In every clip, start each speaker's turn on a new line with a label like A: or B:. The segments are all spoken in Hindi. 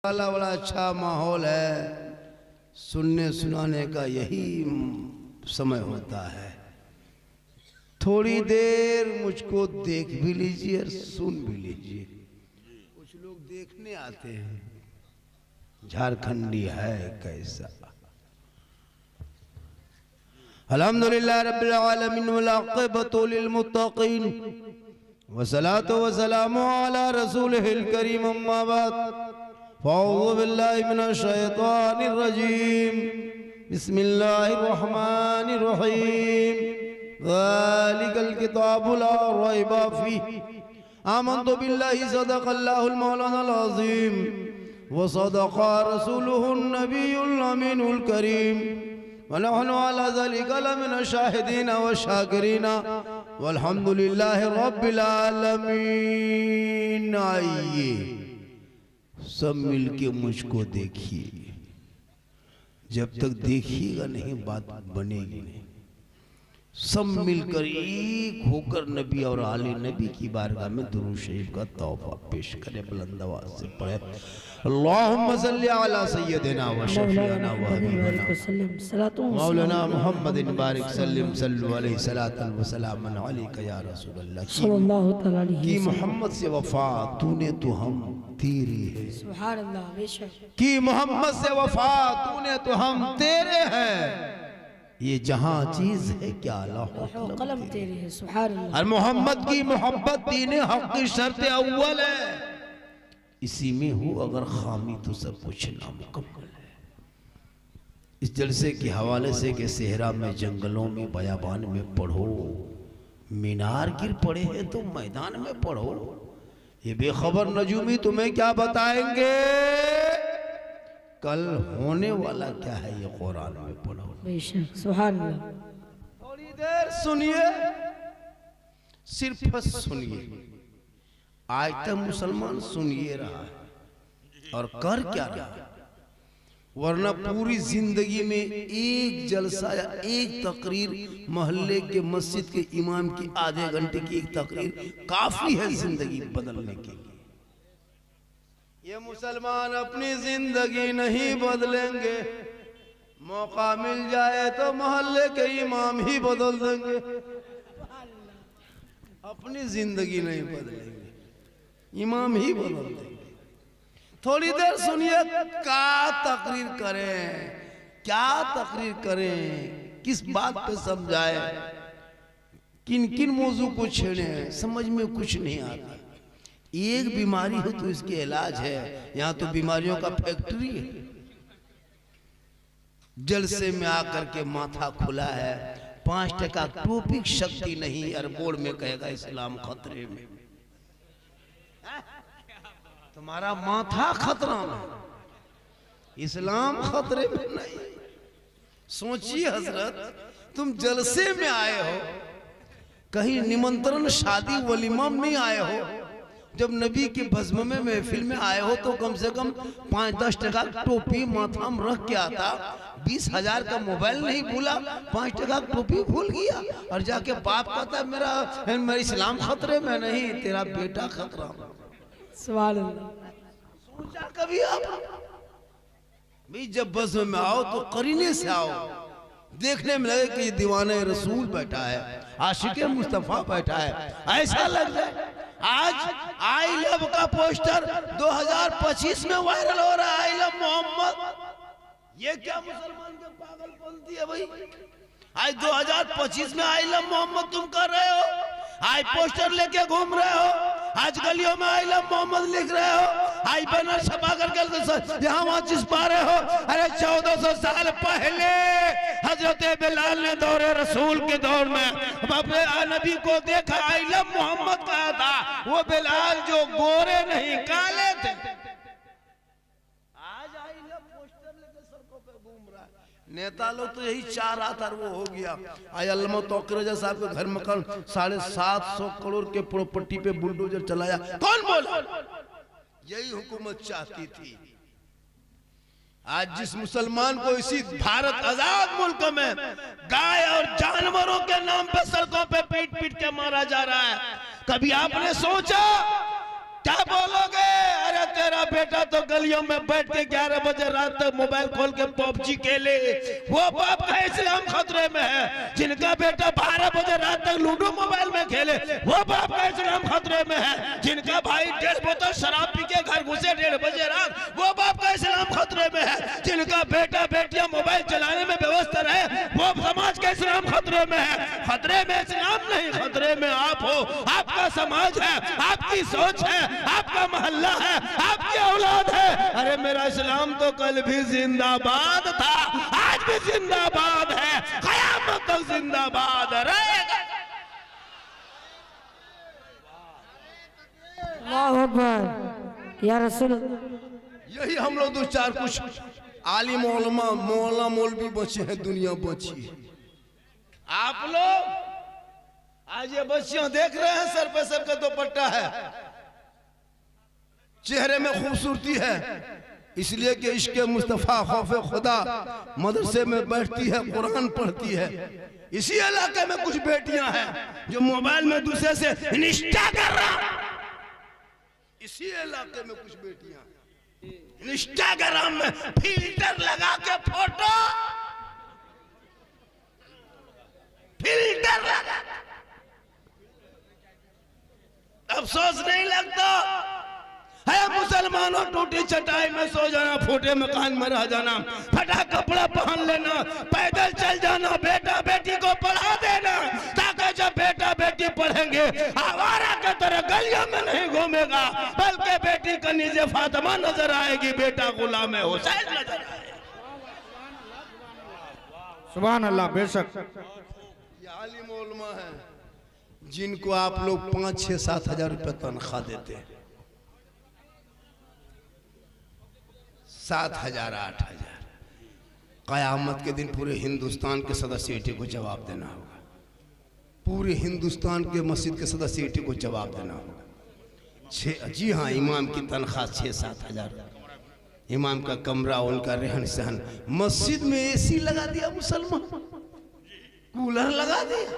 A: वाला बड़ा अच्छा माहौल है, सुनने सुनाने का यही समय होता है। थोड़ी देर मुझको देख भी लीजिए और सुन भी लीजिए। कुछ लोग देखने आते हैं, झारखंडी है कैसा। अल्हम्दुलिल्लाह रब्बिल आलमीन वल आक़िबतु लिल मुत्तक़ीन वस्सलातु वस्सलामु अला रसूलिहिल करीम अम्मा बाद फ़अऊज़ु बिल्लाहि मिनश शैतानिर रजीम बिस्मिल्लाहिर रहमानिर रहीम ज़ालिकल किताबु ला रैबा फ़ीहि आमन्तु बिल्लाहि सदक़ल्लाहुल मौलानाल अज़ीम व सदक़ा रसूलुहुन नबियुल अमीनुल करीम व नहनु अला ज़ालिका लमिन शाहिदीन व शाकिरीन वल्हम्दुलिल्लाहि रब्बिल आलमीन। आइए सब मिलके मुझको देखिए, जब तक देखिएगा नहीं बात बनेगी नहीं। सब मिलकर एक होकर नबी और आले नबी की बारगाह में दुरूद शरीफ का तोहफा पेश करें। बुलंद आवाज से पढ़े अल्लाहुम्मा सल्ली अला सय्यदिना व शफीअना व हबीबना मौलाना मुहम्मदिन बारिक सल्लिम सल्लु अलैहि सलातन व सलामन अलैका या रसूलल्लाह सल्लल्लाहु तआला अलैहि कि मोहम्मद से वफा तूने तो हम तेरे हैं। सुभान अल्लाह। बेशक कि मोहम्मद से वफा तूने तो हम तेरे हैं। ये जहां चीज है क्या अल्लाह कलम तेरे है। सुभान अल्लाह। और मोहम्मद की मोहब्बत दीन हक की शर्त अव्वल है। इसी में हो अगर खामी तो सब कुछ नामुकम्मल है। इस जलसे के हवाले से कि सेहरा में जंगलों में बयाबान में पढ़ो, मीनार गिर पड़े हैं तो मैदान में पढ़ो। ये बेखबर नजूमी तुम्हें क्या बताएंगे, कल होने वाला क्या है ये कुरान में पढ़ो।
B: बेशक सुभान अल्लाह।
A: थोड़ी देर सुनिए, सिर्फ सुनिए। आज तक मुसलमान सुनिए रहा है और कर क्या रहा है, वरना पूरी जिंदगी में एक जलसा या एक तकरीर मोहल्ले के मस्जिद के इमाम की आधे घंटे की एक तकरीर काफी है जिंदगी बदलने के लिए। ये मुसलमान अपनी जिंदगी नहीं बदलेंगे, मौका मिल जाए तो मोहल्ले के इमाम ही बदल देंगे, अपनी जिंदगी नहीं बदलेंगे, इमाम ही बदल देंगे। थोड़ी देर सुनिए, क्या तकरीर करें, क्या तकरीर करें, किस बात पे समझाए, किन किन मौजू को छेड़े, समझ में कुछ नहीं आता। एक बीमारी हो तो इसके इलाज है, यहाँ तो बीमारियों का फैक्ट्री है। जलसे में आकर के माथा खुला है, 5% टॉपिक शक्ति नहीं और बोर्ड में कहेगा इस्लाम खतरे में। तुम्हारा माथा खतरा में, इस्लाम खतरे में नहीं। सोचिए हजरत, तुम जलसे में आए हो, कहीं निमंत्रण शादी वलीमा में नहीं आए हो। जब नबी की भस्म में महफिल में आए हो तो कम से कम 5-10% टोपी माथा में रख के आता। 20,000 का मोबाइल नहीं भूला, 5% टोपी भूल गया और जाके बाप कहता मेरा इस्लाम खतरे में नहीं, तेरा बेटा खतरा में। सोचा कभी आप भी जब बज़्म में आओ तो करीने से आओ, देखने में लगे कि ये दीवाने रसूल बैठा है, आशिके मुस्तफा बैठा है, ऐसा लग जाए। आज आई लव का पोस्टर 2025 में वायरल हो रहा है, आई लव मोहम्मद। ये क्या मुसलमान के पागलपंती है भाई। आज 2025 में आई लव मोहम्मद तुम कर रहे हो, आज पोस्टर लेके घूम रहे हो, आज गलियों में आई लव मोहम्मद लिख रहे हो, आज बैनर छपा करके यहाँ वहां चिपका रहे हो। अरे 1400 साल पहले हजरत बिलाल ने दौरे रसूल के दौर में नबी को देखा, आई लव मोहम्मद कहा था। वो बिलाल जो गोरे नहीं काले थे, आज आई लव पोस्टर लेके सड़कों पे घूम रहा है। नेता लोग तो यही चाह रहा था, वो हो गया। आज अल्लामा तौकीर रजा साहब के घर में 750 करोड़ के प्रॉपर्टी पे बुलडोजर चलाया, कौन बोला? यही हुकूमत चाहती थी। आज जिस मुसलमान को इसी भारत आजाद मुल्क में गाय और जानवरों के नाम पे सड़कों पे पीट पीट के मारा जा रहा है, कभी आपने सोचा क्या बोलोगे? अरे तेरा बेटा तो गलियों में बैठ के 11 बजे रात तक मोबाइल खोल के पबजी खेले, वो बाप का इस्लाम खतरे में है। जिनका बेटा 12 बजे रात तक लूडो मोबाइल में खेले, वो बाप का इस्लाम खतरे में है। जिनका भाई 1.5 बोतल शराब पी के घर घुसे 1.5 बजे रात, वो बाप का इस्लाम खतरे में है। जिनका बेटा बेटियां मोबाइल चलाने में व्यस्त रहे, वो समाज का इस्लाम खतरे में है। खतरे में इस्लाम नहीं, खतरे में आप हो, आपका समाज है, आपकी सोच है, आपका मोहल्ला है, आपकी औलाद है। अरे मेरा इस्लाम तो कल भी जिंदाबाद था, आज भी जिंदाबाद है, क़यामत तक जिंदाबाद रहेगा।
B: अल्लाहू अकबर या रसूल।
A: यही हम लोग दो चार कुछ आलिम उलमा मौला मौलवी बचे हैं, दुनिया बची है। आप लोग आज ये बच्चियां देख रहे हैं, सर पे सर का दुपट्टा है, चेहरे में खूबसूरती है, इसलिए कि इश्क़ मुस्तफ़ा खौफ खुदा मदरसे में बैठती है, कुरान पढ़ती है। इसी इलाके में कुछ बेटियां हैं जो मोबाइल में दूसरे से निष्ठा कर रहा, इसी इलाके में कुछ बेटियां इंस्टाग्राम में फिल्टर लगा के फोटो, फिल्टर लगा, अफसोस नहीं लगता है मुसलमानों? टूटी चटाई में सो जाना, फूटे मकान में रह जाना, फटा कपड़ा पहन लेना, पैदल चल जाना, बेटा बेटी को पढ़ा देना, ताकि जब बेटा बेटी पढ़ेंगे आवारा के तरह गलियों में नहीं घूमेगा, बल्कि बेटी का नीचे फातिमा नजर आएगी, बेटा गुलाम हुसैन नजर आएगा।
C: सुभान अल्लाह। बेशक
A: ये आलिम उलमा है जिनको आप लोग 5, 6, 7 हजार रुपये तनख्वाह देते हैं, 7 हजार 8 हजार। क़यामत के दिन पूरे हिंदुस्तान के सदस्यटी को जवाब देना होगा, पूरे हिंदुस्तान के मस्जिद के सदस्यटी को जवाब देना होगा। जी हाँ, इमाम की तनख्वाह 6-7 हजार, इमाम का कमरा, उनका रहन सहन। मस्जिद में एसी लगा दिया मुसलमान, कूलर लगा दिया,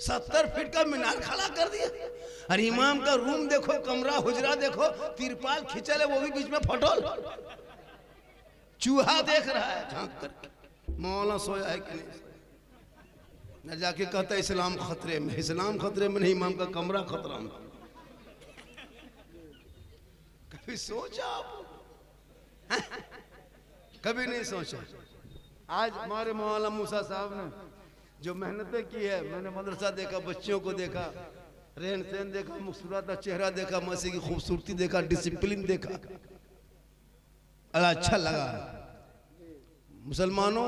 A: 70 फीट का मीनार खड़ा कर दिया। अरे इमाम का रूम देखो, कमरा हुजरा देखो, तिरपाल खिंचल है, वो भी बीच में फटोल, चूहा देख रहा है झांक कर, मौला सोया है कि नहीं। न जाके कहता इस्लाम खतरे में, इस्लाम खतरे में नहीं, इमाम का कमरा खतरा में। कभी सोचा आप? कभी नहीं सोचा। आज हमारे मौलाना मूसा साहब ने जो मेहनतें की है, मैंने मदरसा देखा, बच्चियों को देखा, रहन सहन देखा, मुस्कुराता चेहरा देखा, मसीह की खूबसूरती देखा, डिसिप्लिन देखा, अच्छा लगा। मुसलमानों,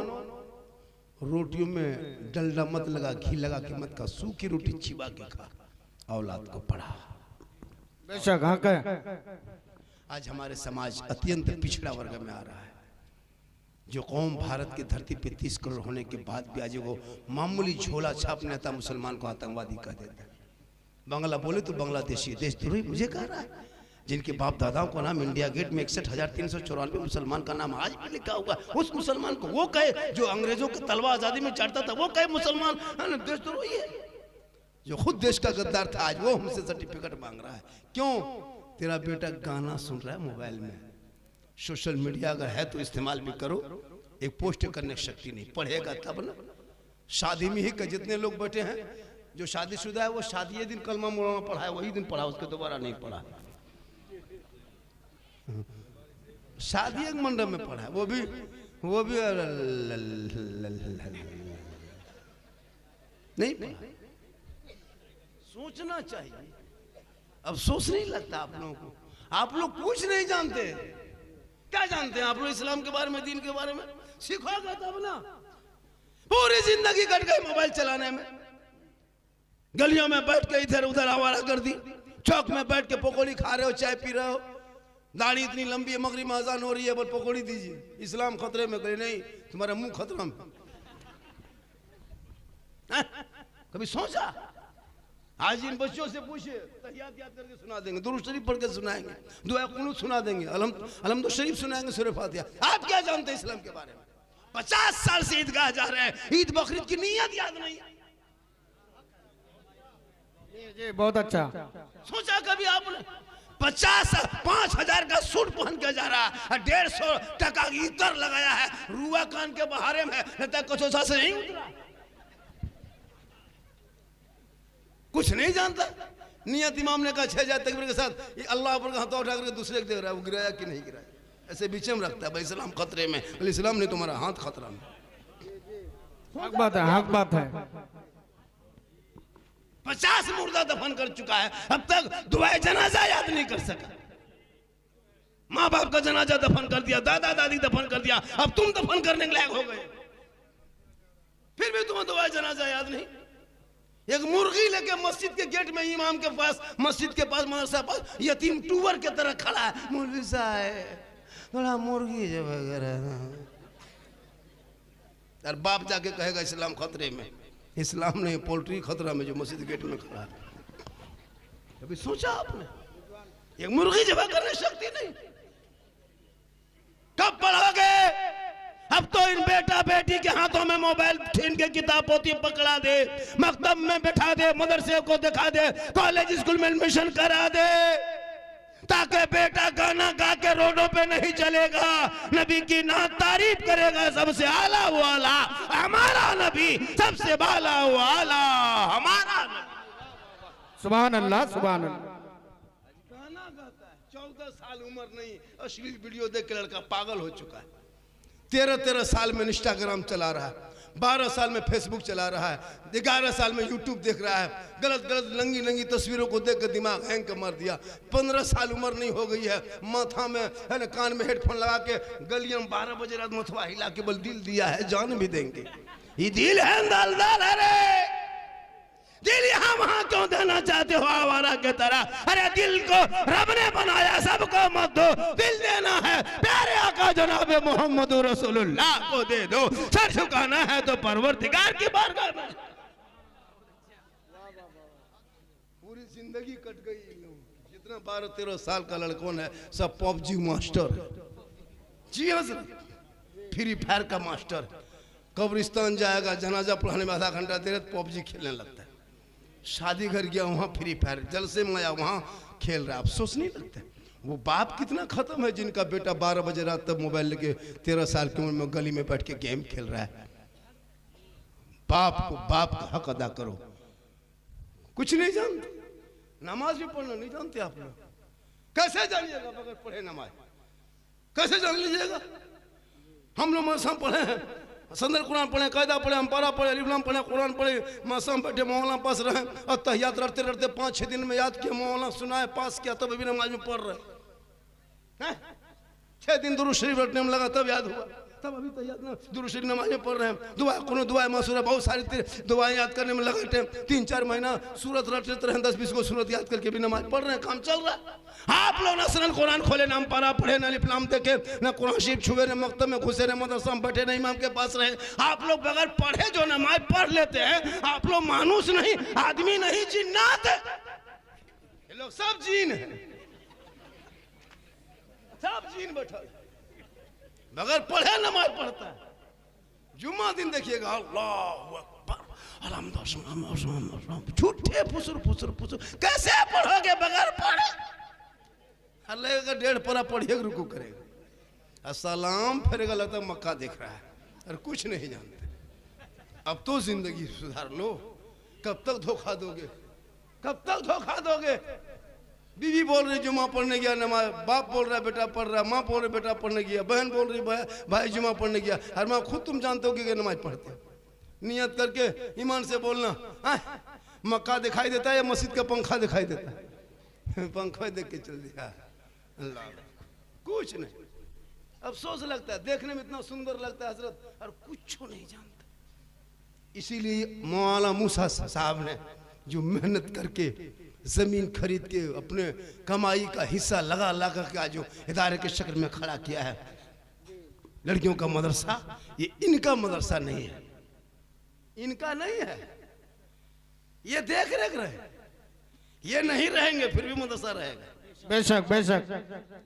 A: रोटियों में डलडा मत लगा, घी लगा के मत खा, सूखी रोटी चिबा के खा, औलाद को पढ़ा।
C: बेशक हाँ कह।
A: आज हमारे समाज अत्यंत पिछड़ा वर्ग में आ रहा है। जो कौम भारत की धरती पे 30 करोड़ होने के बाद भी आज वो मामूली झोला छाप नेता मुसलमान को आतंकवादी कह देता है। बांग्ला बोले तो बांग्लादेशी, देशद्रोही मुझे कह रहा है। जिनके बाप दादाओं का नाम इंडिया गेट में 61,394 मुसलमान का नाम आज भी लिखा हुआ, उस मुसलमान को वो कहे जो अंग्रेजों की तलवार आजादी में चढ़ता था, वो कहे मुसलमान देशद्रोही है। जो खुद देश का गद्दार था, आज वो हमसे सर्टिफिकेट मांग रहा है। क्यों? तेरा बेटा गाना सुन रहा है मोबाइल में, सोशल मीडिया अगर है तो इस्तेमाल भी करो, एक पोस्ट करने की शक्ति नहीं, पढ़ेगा तब ना। शादी में ही जितने लोग बैठे हैं, जो शादीशुदा है वो शादी दिन कलमा मौलाना पढ़ा है, वही दिन पढ़ा, उसके दोबारा नहीं पढ़ा। शादी एक मंडप में पढ़ा है, वो भी नहीं पढ़ा। सोचना चाहिए। अफसोस नहीं लगता आप लोगों को? आप लोग कुछ नहीं जानते। क्या जानते हैं आप लोग इस्लाम के बारे में, दीन के बारे में? सीखोगे तब ना। पूरी जिंदगी कट गई मोबाइल चलाने में, गलियों में बैठ के इधर उधर आवारा कर दी, चौक में बैठ के पकौड़ी खा रहे हो, चाय पी रहे हो, दाढ़ी इतनी लंबी है, मगरिब में अजान हो रही है, बस पकौड़ी दीजिए। इस्लाम खतरे में? कहीं नहीं, तुम्हारा मुंह खतरा में। कभी सोचा? आज इन बच्चों से पूछिए, तहियात याद करके सुना देंगे, दुरूद शरीफ पढ़ के सुनाएंगे, दुआ कुनूत सुना देंगे, अलहम्दुलिल्लाह शरीफ सुनाएंगे, सूरह फातिहा। आप क्या जानते हैं इस्लाम के बारे में? 50 साल से ईदगाह जा रहे हैं, ईद बकरीद की नियत याद नहीं है।
C: जी बहुत अच्छा।
A: सोचा कभी आपने? 5,000 का सूट पहन के जा रहा है, 150 टका की इतर लगाया है, रुआ कान के बहारे में लगता है कचौसा से नहीं उतरा, कुछ नहीं जानता। नियत इमाम ने कहा 6,000 तकबीर के साथ ये अल्लाह पर हाथ उठा करके दूसरे को दे रहा है, वो गिराया कि नहीं गिराया, ऐसे बीच में रखता है भाई इस्लाम खतरे में, बोले इस्लाम नहीं तुम्हारा हाथ खतरा में।
C: हक बात है, हक बात है।
A: 50 मुर्दा दफन कर चुका है, अब तक दुआए जनाजा याद नहीं कर सका। माँ बाप का जनाजा दफन कर दिया, दादा दादी दफन कर दिया, अब तुम दफन करने के लायक हो गए, फिर भी तुम्हें दुआए जनाजा याद नहीं। एक मुर्गी लेके मस्जिद के गेट में इमाम के पास, मस्जिद के पास, मदरसा पास यतीम टूवर के तरह खड़ा है, मौलवी साहब थोड़ा मुर्गी जो वगैरह, और बाप जाके कहेगा इस्लाम खतरे में, इस्लाम नहीं पोल्ट्री खतरा में जो मस्जिद गेट में खड़ा है। कभी सोचा आपने एक मुर्गी जबा करने शक्ति नहीं, कब पढ़ोगे? अब तो इन बेटा बेटी के हाथों में मोबाइल छीन के किताब पोती पकड़ा दे, मकतब में बैठा दे, मदरसे को दिखा दे, कॉलेज स्कूल में एडमिशन करा दे, ताकि बेटा गाना गा के रोडों पे नहीं चलेगा, नबी की नात तारीफ करेगा, सबसे आला वो आला हमारा नबी, सबसे बाला वो आला हमारा नबी।
C: सुभान अल्लाह, सुभान अल्लाह।
A: गाना गाता है, 14 साल उम्र नहीं, अश्लील वीडियो देख के लड़का पागल हो चुका है, 13 साल में इंस्टाग्राम चला रहा है, 12 साल में फेसबुक चला रहा है, 11 साल में यूट्यूब देख रहा है, गलत गलत नंगी नंगी तस्वीरों को देख कर दिमाग हैंग कर मार दिया। 15 साल उम्र नहीं हो गई है, माथा में है ना, कान में हेडफोन लगा के गलियों में 12 बजे रात मथुआ हिला के बोल दिल दिया है जान भी देंगे, ये दिल है दालदार, अरे दिल यहाँ वहां क्यों देना चाहते हो आवारा के तरह? अरे दिल को रब ने बनाया, सबको मत दो, दिल देना है प्यारे आका जनाब मोहम्मद रसूलुल्लाह को दे दो, सर झुकाना है तो परवरदिगार की बारगाह में। पूरी जिंदगी कट गई, जितना 12-13 साल का लड़कों है सब पबजी मास्टर है, जी हाँ फ्री फायर का मास्टर, कब्रिस्तान जाएगा जनाजा पढ़ाने में आधा घंटा देर पबजी खेलने लगता है, शादी घर गया वहाँ फ्री फायर, जलसे में आया वहाँ खेल रहा है, अफसोस नहीं लगता? वो बाप कितना खत्म है जिनका बेटा 12 बजे रात तक मोबाइल लेके 13 साल की उम्र में गली में बैठ के गेम खेल रहा है। बाप को बाप का हक अदा करो। कुछ नहीं जानते, नमाज भी पढ़ना नहीं जानते आप लोग, कैसे जानिएगा बगैर पढ़े नमाज, कैसे जान लीजिएगा? हम लोग मौसम पढ़े हैं, संदर कुरान पढ़े, कायदा पढ़े, अम्पारा पढ़े, अलिफ्लाम पढ़े, कुरान पढ़े, मौसम बैठे मौलाना पास रहे और तहियात रटते रटते 5-6 दिन में याद किया, मौलाना सुनाए, पास किया, तब अभी नमाज में पढ़ रहे हैं। 6 दिन दुरूद शरीफ रटने में लगा तब याद हुआ, तब अभी तहियात दुरूद शरीफ नमाज में पढ़ रहे हैं। दुआ कोनो दुआ मासूरा, बहुत सारी दुआएं याद करने में लगा टाइम, 3-4 महीना सूरत रट लेते रहे, 10-20 को सूरत याद करके भी नमाज पढ़ रहे हैं, काम चल रहा है। आप लोग ना सरन कुरान खोले, ना अम्पारा पढ़े, ना अलिफ्लाम देखे, ना कुरान शरीफ छुए, ना मकतब में घुसे, ना मदरसा में बैठे, ना इमाम के पास रहे। आप लोग बगैर पढ़े जो नमाज पढ़ लेते हैं, आप लोग मानुस नहीं, आदमी नहीं, जिन्नात है। ये लोग सब जीन है, सब जीन बैठा बगैर पढ़े नमाज पढ़ता है। जुम्मा दिन देखिएगा अल्लाह अकबर, झूठे फुसुर फुसुर फुसुर, कैसे पढ़ोगे बगैर पढ़े? लगेगा 1.5 पारा पढ़िए रुकू करेगा, सलाम फिरेगा, लगता मक्का देख रहा है और कुछ नहीं जानते। अब तो जिंदगी सुधार लो, कब तक धोखा दोगे, कब तक धोखा दोगे? बीवी बोल रही जुमा पढ़ने गया नमाज, बाप बोल रहा है बेटा पढ़ रहा है, माँ बोल रही बेटा पढ़ने गया, बहन बोल रही भाई जुमा पढ़ने गया, हर माँ खुद तुम जानते हो कि नमाज पढ़ते हो। नियत करके ईमान से बोलना, मक्का दिखाई देता है या मस्जिद का पंखा दिखाई देता है? पंखा देख के चल दिया, अल्लाह कुछ नहीं। अफसोस लगता है, देखने में इतना सुंदर लगता है हजरत, और कुछ नहीं जानता। इसीलिए मौलाना मूसा साहब ने जो मेहनत करके जमीन खरीद के अपने कमाई का हिस्सा लगा लगा के आज जो इदारे के शक्ल में खड़ा किया है, लड़कियों का मदरसा, ये इनका मदरसा नहीं है, इनका नहीं है, ये देख रेख रहे, ये नहीं रहेंगे फिर भी मदरसा रहेगा।
C: बेशक बेशक,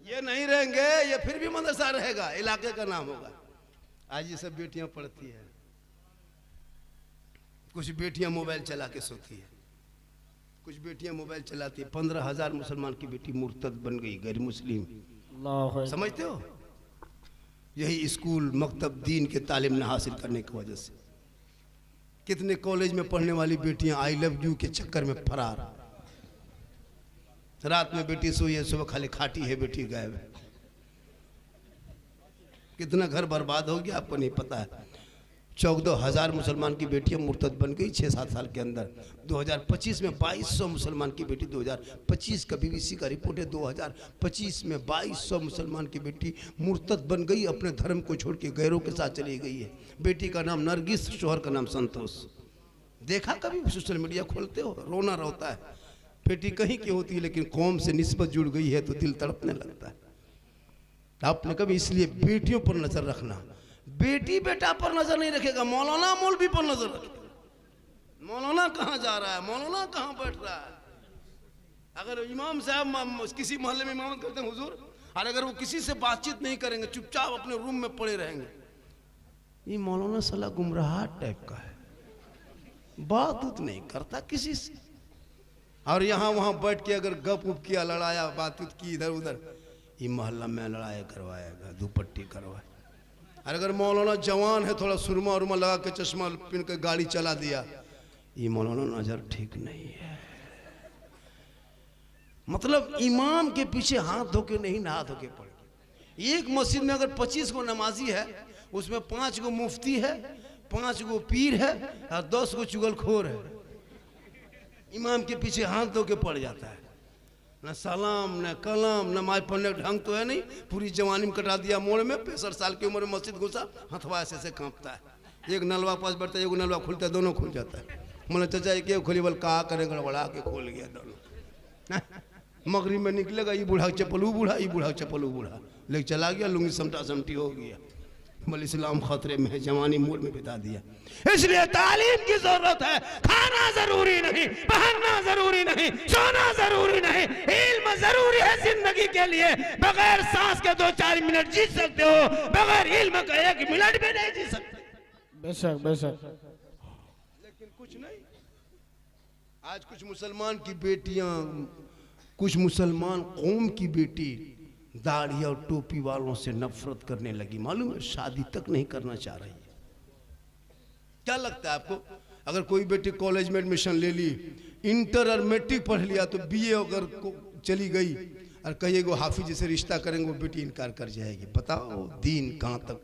A: ये नहीं रहेंगे, ये फिर भी मदरसा रहेगा, इलाके का नाम होगा। आज ये सब बेटियां पढ़ती है, कुछ बेटियां मोबाइल चला के सोती है, कुछ बेटियां मोबाइल चलाती है, 15,000 मुसलमान की बेटी मुर्तद बन गई, गैर मुस्लिम। समझते हो? यही स्कूल मकतब दीन के तालीम न हासिल करने की वजह से। कितने कॉलेज में पढ़ने वाली बेटियां आई लव यू के चक्कर में फरार। रात में बेटी सोई है, सुबह खाली खाटी है, बेटी गायब है। कितना घर बर्बाद हो गया आपको नहीं पता है। 14,000 मुसलमान की बेटियां मुर्तद बन गई 6-7 साल के अंदर। 2025 में 2200 मुसलमान की बेटी, 2025 का BBC का रिपोर्ट है, 2025 में 2200 मुसलमान की बेटी मुर्तद बन गई, अपने धर्म को छोड़ के गैरों के साथ चली गई है। बेटी का नाम नरगिस, शोहर का नाम संतोष। देखा कभी सोशल मीडिया खोलते हो? रोना रोता है। बेटी कहीं की होती है लेकिन कौम से निस्बत जुड़ गई है तो दिल तड़पने लगता है। आपने कभी इसलिए बेटियों पर नजर रखना, बेटी बेटा पर नजर नहीं रखेगा, मौलाना मौलवी पर नजर रखेगा। मौलाना कहाँ जा रहा है, मौलाना कहाँ बैठ रहा है। अगर इमाम साहब किसी मोहल्ले में इमामत करते हैं हुजूर, और अगर वो किसी से बातचीत नहीं करेंगे, चुपचाप अपने रूम में पड़े रहेंगे, ये मौलाना साला गुमराह टाइप का है, बात उत नहीं करता किसी से। और यहाँ वहाँ बैठ के अगर गप उप किया, लड़ाया, बातचीत की इधर उधर, ये मोहल्ला में लड़ाया करवाएगा, दुपट्टी करवाए। और अगर मौलाना जवान है, थोड़ा सुरमा उरमा लगा के चश्मा पहन के गाड़ी चला दिया, ये मौलाना नजर ठीक नहीं है। मतलब इमाम के पीछे हाथ धो के नहीं, नहा धो के पड़े। एक मस्जिद में अगर 25 गो नमाजी है, उसमें 5 गो मुफ्ती है, 5 गो पीर है और 10 गो चुगलखोर है। इमाम के पीछे हाथ धो के पड़ जाता है। न सलाम न कलाम, नमाज पढ़ने का ढंग तो है नहीं। पूरी जवानी में कटा दिया मोड़ में, 65 साल की उम्र में मस्जिद घुसा, हथवा ऐसे कांपता है। एक नलवा पास बैठता है, एक नलवा खुलता है, दोनों खुल जाता है। मैंने चाचा एक खोली, बोल कहा करें, गड़बड़ा के खोल गया दोनों। मगरिब में निकलेगा, ये बूढ़ा चप्पल वो बूढ़ा, ये बूढ़ा चप्पल वो बूढ़ा, लेकिन चला गया, लुंगी समटा समटी हो गया। बोल इस्लाम खतरे में है, जवानी मोड़ में बिता दिया। इसलिए तालीम की जरूरत है। खाना जरूरी नहीं, पहनना जरूरी नहीं, सोना जरूरी नहीं, इल्म जरूरी है जिंदगी के लिए। बगैर सांस के 2-4 मिनट जी सकते हो, बगैर इल्म का 1 मिनट भी नहीं जी सकते।
C: बेशक बेशक।
A: लेकिन कुछ नहीं। आज कुछ मुसलमान की बेटियां, कुछ मुसलमान कौम की बेटी दाढ़ी और टोपी वालों से नफरत करने लगी। मालूम है, शादी तक नहीं करना चाह रही है। क्या लगता है आपको, अगर कोई बेटी कॉलेज में एडमिशन ले ली, इंटर और मैट्रिक पढ़ लिया, तो BA अगर चली गई और कहिए वो हाफिज से रिश्ता करेंगे, वो बेटी इनकार कर जाएगी। बताओ दीन कहाँ तक,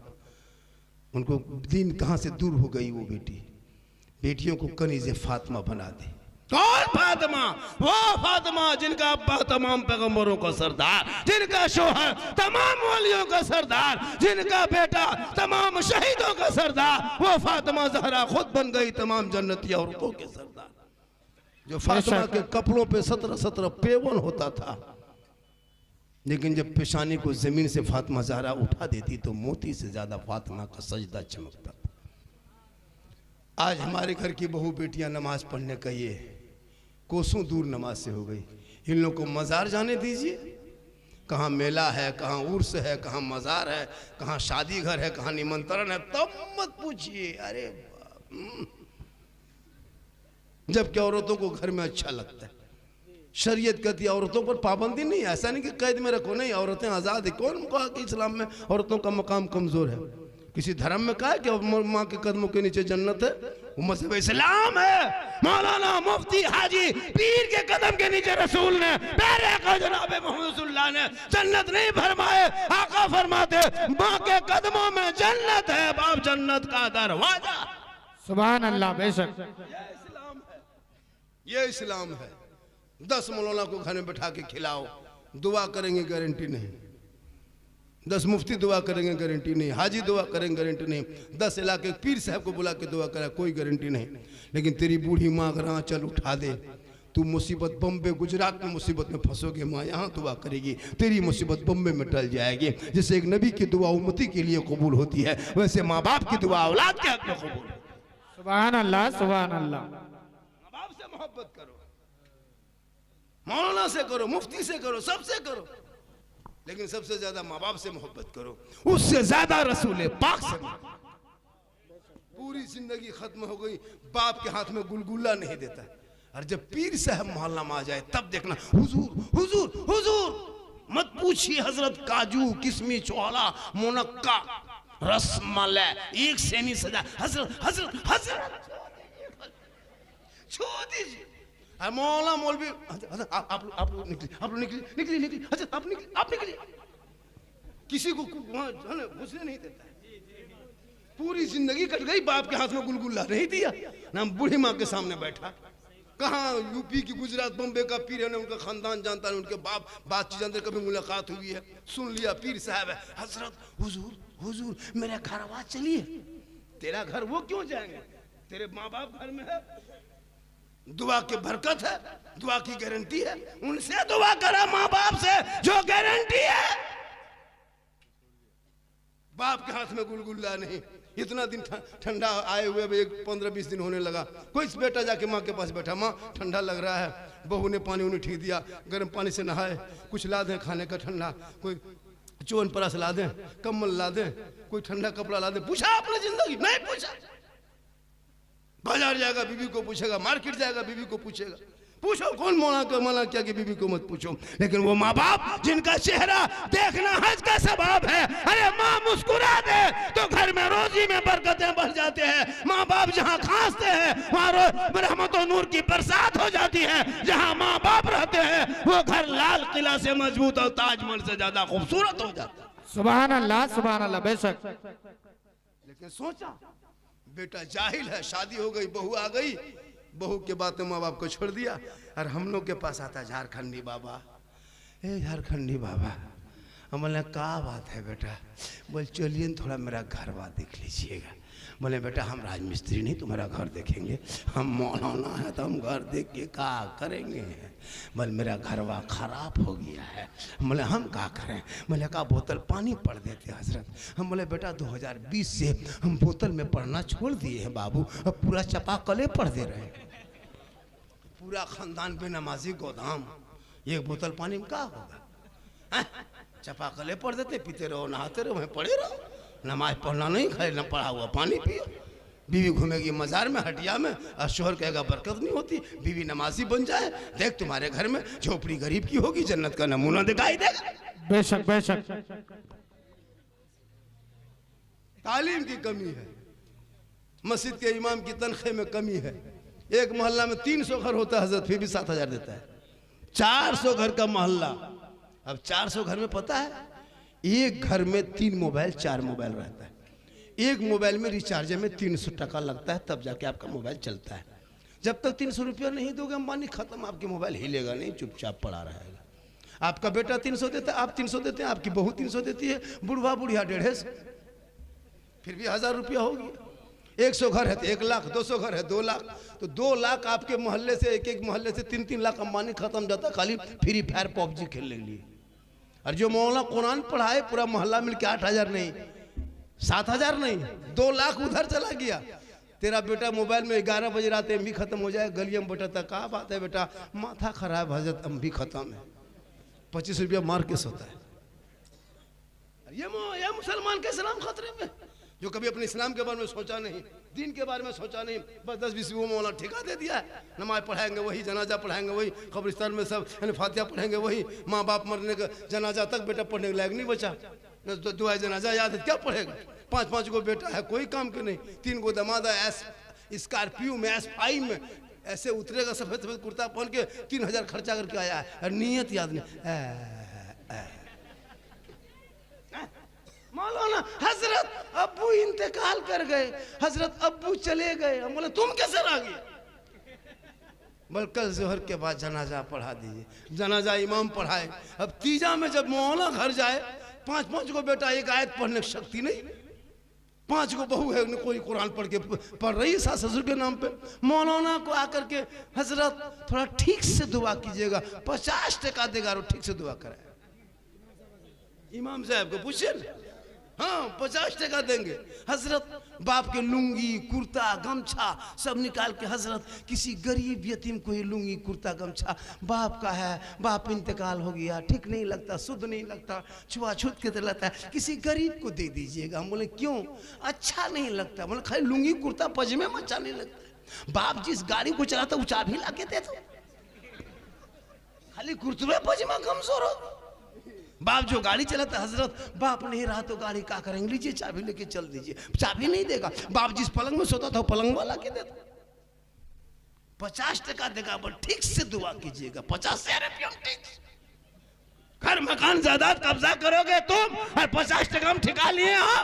A: उनको दीन कहाँ से दूर हो गई वो बेटी। बेटियों को कनीज़े फातिमा बना दी। कौन फातिमा? वो फातिमा जिनका अब्बा तमाम पैगंबरों का सरदार, जिनका शोहर तमाम वलियों का सरदार, जिनका बेटा तमाम शहीदों का सरदार। वो फातिमा ज़हरा खुद बन गई तमाम जन्नती औरतों के सरदार। जो फातिमा के कपड़ों पे 17 पेवन होता था, लेकिन जब पेशानी को जमीन से फातिमा ज़हरा उठा देती तो मोती से ज्यादा फातिमा का सजदा चमकता था। आज हमारे घर की बहू बेटियां नमाज पढ़ने का ये कोसों दूर नमाज से हो गई। इन लोगों को मज़ार जाने दीजिए, कहाँ मेला है, कहाँ उर्स है, कहाँ मज़ार है, कहाँ शादी घर है, कहाँ निमंत्रण है, तब मत पूछिए। अरे जबकि औरतों को घर में अच्छा लगता है। शरीयत कहती है औरतों पर पाबंदी नहीं, ऐसा नहीं कि कैद में रखो, नहीं, औरतें आज़ाद है। कौन कहा कि इस्लाम में औरतों का मकाम कमज़ोर है? किसी धर्म में कहा है कि माँ के कदमों के नीचे जन्नत है? वो मज़हब इस्लाम है। मौलाना मुफ्ती हाजी पीर के कदम के नीचे रसूल ने, प्यारे आका जनाब मोहम्मद सल्लल्लाहु अलैहि वसल्लम जन्नत नहीं फरमाए। आका फरमाते माँ के कदमों में जन्नत है, बाप जन्नत का दरवाजा।
C: सुभान अल्लाह। बेशक
A: ये इस्लाम है, ये इस्लाम है। 10 मौलाना को घर में बैठा के खिलाओ, दुआ करेंगे गारंटी नहीं। 10 मुफ्ती दुआ करेंगे गारंटी नहीं, हाजी दुआ करेंगे गारंटी नहीं, 10 इलाके पीर साहब को बुला के दुआ करा, कोई गारंटी नहीं। लेकिन तेरी बूढ़ी माँ अगर आंचल उठा दे, तू मुसीबत बम्बे गुजरात में मुसीबत में फंसोगे, माँ यहाँ दुआ करेगी, तेरी मुसीबत बम्बे में टल जाएगी। जैसे एक नबी की दुआ उम्मती के लिए कबूल होती है, वैसे माँ बाप की दुआ औलाद के हक में कबूल।
C: सुभान अल्लाह सुभान अल्लाह।
A: माँ बाप से मोहब्बत करो, मौलाना से करो, मुफ्ती से करो, सबसे करो, लेकिन सबसे ज्यादा माँ बाप से मोहब्बत करो, उससे ज्यादा रसूल पाक से। पूरी जिंदगी खत्म हो गई, बाप के हाथ में गुलगुला नहीं देता, और जब पीर साहब मोहल्ला में आ जाए तब देखना हुजूर हुजूर हुजूर, मत पूछिए हजरत, काजू किशमिश चौला मुनक्का रसमलाई एक सेनी सजा, हजरत हजरत हजरत छोड़ दीजिए। मौला मौलवी आप लोग निकली हजरत, आप निकली। किसी को घुसने नहीं देता। पूरी जिंदगी कट गई, बाप के हाथ में गुलगुला नहीं दिया ना, बूढ़ी माँ के सामने बैठा। कहाँ यूपी की गुजरात बम्बे का पीर है, उनका खानदान जानता है, उनके बाप बातचीत जानते, कभी मुलाकात हुई है, सुन लिया पीर साहब है, हजरत हुजूर हुजूर मेरा घर आवाज चलिए। तेरा घर वो क्यों जाएंगे, तेरे माँ बाप घर में है, दुआ की बरकत है, दुआ की गारंटी है, उनसे दुआ करा माँ बाप से जो गारंटी है। बाप के हाथ में गुलगुला नहीं। इतना दिन ठंडा आए हुए एक 15-20 दिन होने लगा, कोई बेटा जाके माँ के पास बैठा, माँ ठंडा लग रहा है, बहू ने पानी उन्हें ठीक दिया, गर्म पानी से नहाए, कुछ ला दें खाने का ठंडा, कोई च्यवनप्राश ला दें, कम्बल ला दें, कोई ठंडा कपड़ा ला दें। पूछा आपने जिंदगी? नहीं पूछा। बाजार जाएगा बीवी को पूछेगा, मार्केट जाएगा बीवी को पूछेगा, पूछो कौन मना क्या कि बीवी को मत पूछो। लेकिन वो माँ बाप जिनका चेहरा देखना हज का सबब है, अरे माँ मुस्कुरा दे तो घर में रोजी में बरकतें बढ़ जाते हैं। माँ बाप जहाँ खांसते हैं वहाँ रहमत और नूर की बरसात हो जाती है। जहाँ माँ बाप रहते हैं वो घर लाल किला से मजबूत और ताजमहल से ज्यादा खूबसूरत हो जाता है।
C: सुभान अल्लाह बेशक।
A: लेकिन सोचा बेटा जाहिल है, शादी हो गई, बहू आ गई, बहू के बात में माँ बाप को छोड़ दिया, और हम लोग के पास आता झारखंडी बाबा, ए झारखंडी बाबा, हमने कहा बात है बेटा, बोल चलिए थोड़ा मेरा घर बार देख लीजिएगा। बोले बेटा हम राजमिस्त्री नहीं तुम्हारा घर देखेंगे, हम मौलाना है तो हम घर देख के क्या करेंगे। बोले मेरा घरवा खराब हो गया है। बोले हम क्या करें? बोले कहा बोतल पानी पढ़ देते हजरत। हम बोले बेटा 2020 से हम बोतल में पढ़ना छोड़ दिए हैं बाबू, अब पूरा चपाकले पढ़ दे रहे हैं। पूरा खानदान पे नमाजी गोदाम, एक बोतल पानी में क्या होगा? चपाकले पढ़ देते, पीते रहो नहाते रहो, वहीं पढ़े रहो, नमाज पढ़ना नहीं, खाए न पढ़ा हुआ पानी पियो। बीवी घूमेगी मजार में हटिया में, और शोहर कहेगा बरकत नहीं होती। बीवी नमाजी बन जाए, देख तुम्हारे घर में झोपड़ी गरीब की होगी, जन्नत का नमूना दिखाई देगा।
C: बेशक बेशक।
A: तालीम की कमी है, मस्जिद के इमाम की तनख्वाह में कमी है। एक मोहल्ला में 300 घर होता है हजरत, फिर भी 7,000 देता है। 400 घर का मोहल्ला, अब 400 घर में पता है एक घर में 3 मोबाइल 4 मोबाइल रहता है। एक मोबाइल में रिचार्ज में 300 टका लगता है, तब जाके आपका मोबाइल चलता है। जब तक 300 रुपया नहीं दोगे अंबानी खत्म, आपके मोबाइल हिलेगा नहीं, चुपचाप पड़ा रहेगा। आपका बेटा 300 देता है, आप 300 देते हैं, आपकी बहू 300 देती है, बुढ़वा बुढ़िया 150, फिर भी 1000 रुपया होगी। 100 घर है तो 1 लाख, 200 घर है 2 लाख, तो 2 लाख आपके मोहल्ले से, एक मोहल्ले से 3-3 लाख अंबानी खत्म जाता खाली फ्री फायर पबजी खेलने के लिए। और जो मौलाना कुरान पढ़ाए पूरा मोहल्ला मिलके 8,000 नहीं 7,000 नहीं 2 लाख उधर चला गया। तेरा बेटा मोबाइल में 11 बजे रात एमबी खत्म हो जाए, गलियों में बैठा था, कहा बात है बेटा, माथा खराब हजरत, एमबी खत्म है, 25 रुपया मार के सोता है। ये मुसलमान के इस्लाम खतरे में, जो कभी अपने इस्लाम के बारे में सोचा नहीं, दीन के बारे में सोचा नहीं, बस 10-20 वो मौला ठेका दे दिया है। नमाज पढ़ाएंगे वही, जनाजा पढ़ाएंगे वही, कब्रिस्तान में सब फातिहा पढ़ेंगे वही, माँ बाप मरने का जनाजा तक बेटा पढ़ने के लायक नहीं बचा, न दुआ जनाजा याद है, क्या पढ़ेगा? 5-5 को बेटा है, कोई काम के नहीं, 3 को दमादा स्कॉर्पियो में S5 में ऐसे उतरेगा, सफेद सफेद कुर्ता पहन के 3,000 खर्चा करके आया है, और नीयत याद नहीं। मौलाना हजरत अब्बू इंतकाल कर गए, हजरत अब्बू चले गए। हम बोले तुम कैसे आ गए? बोल कल जोहर के बाद जनाजा पढ़ा दीजिए। जनाजा इमाम पढ़ाए। अब तीजा में जब मौलाना घर जाए, 5-5 को बेटा एक आयत पढ़ने की शक्ति नहीं, 5 को बहू है, कोई कुरान पढ़ रही है सास ससुर के नाम पे। मौलाना को आकर के हजरत थोड़ा ठीक से दुआ कीजिएगा, 50 टका देगा और ठीक से दुआ कराए। इमाम साहब को पूछिए, हाँ 50 टका देंगे। हजरत बाप के लुंगी कुर्ता गमछा सब निकाल के, हजरत किसी गरीब यतीम को ही लुंगी कुर्ता गमछा, बाप का है, बाप इंतकाल हो गया, ठीक नहीं लगता, शुद्ध नहीं लगता, छुआछूत के तरह लगता है, किसी गरीब को दे दीजिएगा। हम बोले क्यों? अच्छा नहीं लगता। बोले खाली लुंगी कुर्ता पजामे में अच्छा नहीं लगता। बाप जिस गाड़ी को चलाता वो चाबी ला के दे दो, खाली कुर्तुबे पजामा कमजोर हो। बाप जो गाड़ी चलाता, हजरत बाप नहीं रहा तो गाड़ी क्या करेंगे, लीजिए चाबी लेके चल दीजिए, चाबी नहीं देगा। बाप जिस पलंग में सोता था वो पलंग वाला के देता। 50% देगा, पर ठीक से दुआ कीजिएगा, 50 रुपया ठीक। घर मकान जायदाद कब्जा करोगे तुम और 50% हम ठिका लिए हो,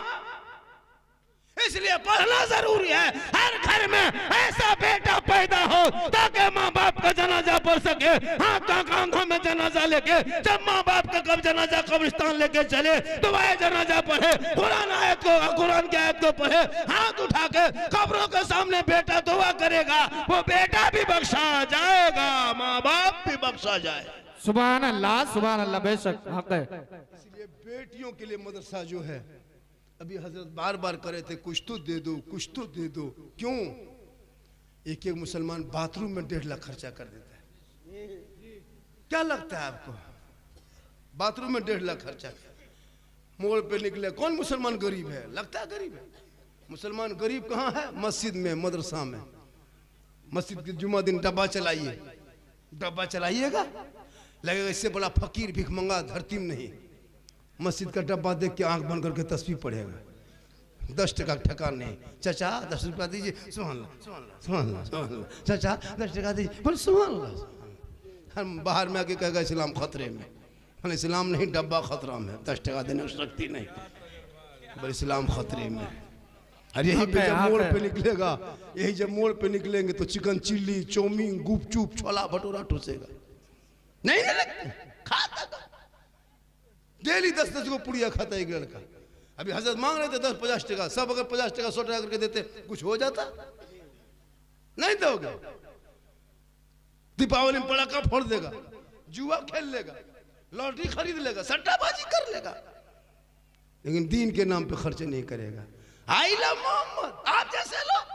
A: इसलिए पढ़ना जरूरी है। हर घर में ऐसा बेटा पैदा हो ताकि माँ बाप का जनाजा पढ़ सके, हाथ का कांधों में जनाजा लेके, जब माँ बाप का कब जनाजा कब्रिस्तान लेके चले दुआए जनाजा पढ़े, कुरान की आयत को पढ़े, हाथ उठा के कब्रों के सामने बेटा दुआ करेगा, वो बेटा भी बख्शा जाएगा, माँ बाप भी बख्शा जाए।
C: सुभान अल्लाह बेशक हक है।
A: इसलिए बेटियों के लिए मदरसा जो है, अभी हजरत बार बार करे थे कुछ तो दे दो, कुछ तो दे दो। क्यों? एक एक मुसलमान बाथरूम में 1.5 लाख खर्चा कर देता है। क्या लगता है आपको? बाथरूम में 1.5 लाख खर्चा, मोड़ पे निकले, कौन मुसलमान गरीब है? लगता है गरीब है। मुसलमान गरीब कहाँ है? मस्जिद में, मदरसा में। मस्जिद के जुम्मा दिन डब्बा चलाइए, डब्बा चलाइएगा, लगेगा इससे बड़ा फकीर भिखमंगा धरती में नहीं। मस्जिद का डब्बा देख के आंख बंद करके तस्बीह पढ़ेगा, 10 टका ठकान नहीं। चाचा 10 रुपया दीजिए, सुभान अल्लाह, सुभान अल्लाह, सुभान अल्लाह, सुभान अल्लाह। चाचा 10 टका दीजिए, बोले सुभान अल्लाह। हम बाहर में आके कहेगा इस्लाम खतरे में, बोले इस्लाम नहीं, डब्बा खतरा में, 10 टका देने की शक्ति नहीं, बोले इस्लाम खतरे में। और यही पे जब मोड़ पे निकलेगा, यही जब मोड़ पे निकलेंगे तो चिकन चिल्ली, चौमीन, गुपचुप, छोला भटूरा ठूसेगा। नहीं खाता था, डेली 10-10 को पुड़िया खाता एक लड़का। अभी हजरत मांग रहे थे 10-50 टका, सब अगर 50 टका 100 टका करके देते कुछ हो जाता? नहीं दोगे। दीपावली में पटाखा फोड़ देगा, जुआ खेल लेगा, लॉटरी खरीद लेगा, सट्टाबाजी कर लेगा, लेकिन दीन के नाम पे खर्चे नहीं करेगा। आई लव मोहम्मद, आप जैसे लोग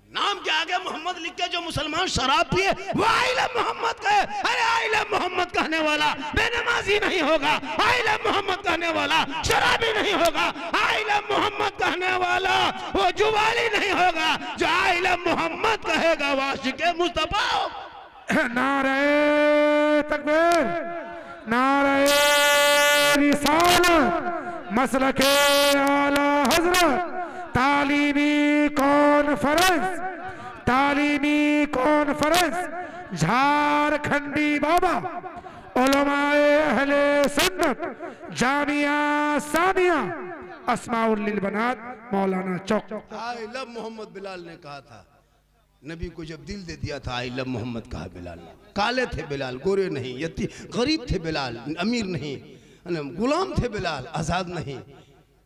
A: नाम के आगे मोहम्मद लिख के जो मुसलमान शराब पिए वो आई लव मोहम्मद कहे। अरे आई लव मोहम्मद कहने वाला बेनमाजी नहीं होगा, आई लव मोहम्मद कहने वाला शराबी नहीं होगा, आई लव मोहम्मद कहने वाला वो जुवाली नहीं होगा। जो आई लव मोहम्मद कहेगा वो आशिक़े मुस्तफा होगा।
C: नारे तकबीर, नारे रिसालत, मसलके आला हजरत, तालीमी कॉन्फ्रेंस झारखंडी बाबा उलमाए अहले सुन्नत जामिया सामिया अस्माउल लिल बनात मौलाना चौक।
A: आई लव मोहम्मद बिलाल ने कहा था, नबी को जब दिल दे दिया था आई लव मोहम्मद कहा बिलाल ने। काले थे बिलाल, गोरे नहीं, गरीब थे बिलाल, अमीर नहीं, गुलाम थे बिलाल, आजाद नहीं।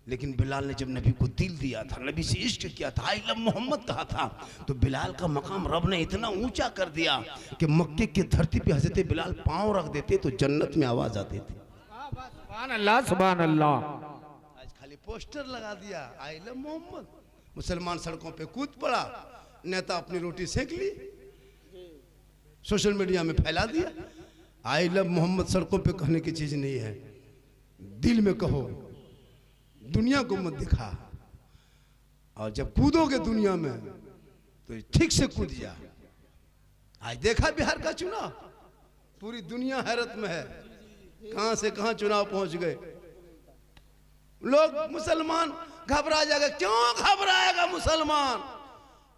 A: लेकिन बिलाल ने जब नबी को दिल दिया था, नबी से इश्क किया था, आई लव मोहम्मद कहा था, तो बिलाल का मकाम रब ने इतना ऊंचा कर दिया कि मक्के की धरती पे हजरत बिलाल पांव रख देते तो जन्नत में आवाज आती थी।
C: सुभान अल्लाह, सुभान अल्लाह।
A: आज खाली पोस्टर लगा दिया आई लव मोहम्मद, मुसलमान सड़कों पे कूद पड़ा, नेता अपनी रोटी सेक ली, सोशल मीडिया में फैला दिया। आई लव मोहम्मद सड़कों पे कहने की चीज नहीं है, दिल में कहो, दुनिया को मत दिखा। और जब कूदोगे दुनिया में तो ठीक से कूद जा। आज देखा बिहार का चुनाव, पूरी दुनिया हैरत में है, कहां से कहां चुनाव पहुंच गए लोग। मुसलमान घबरा जाएगा, क्यों घबराएगा मुसलमान?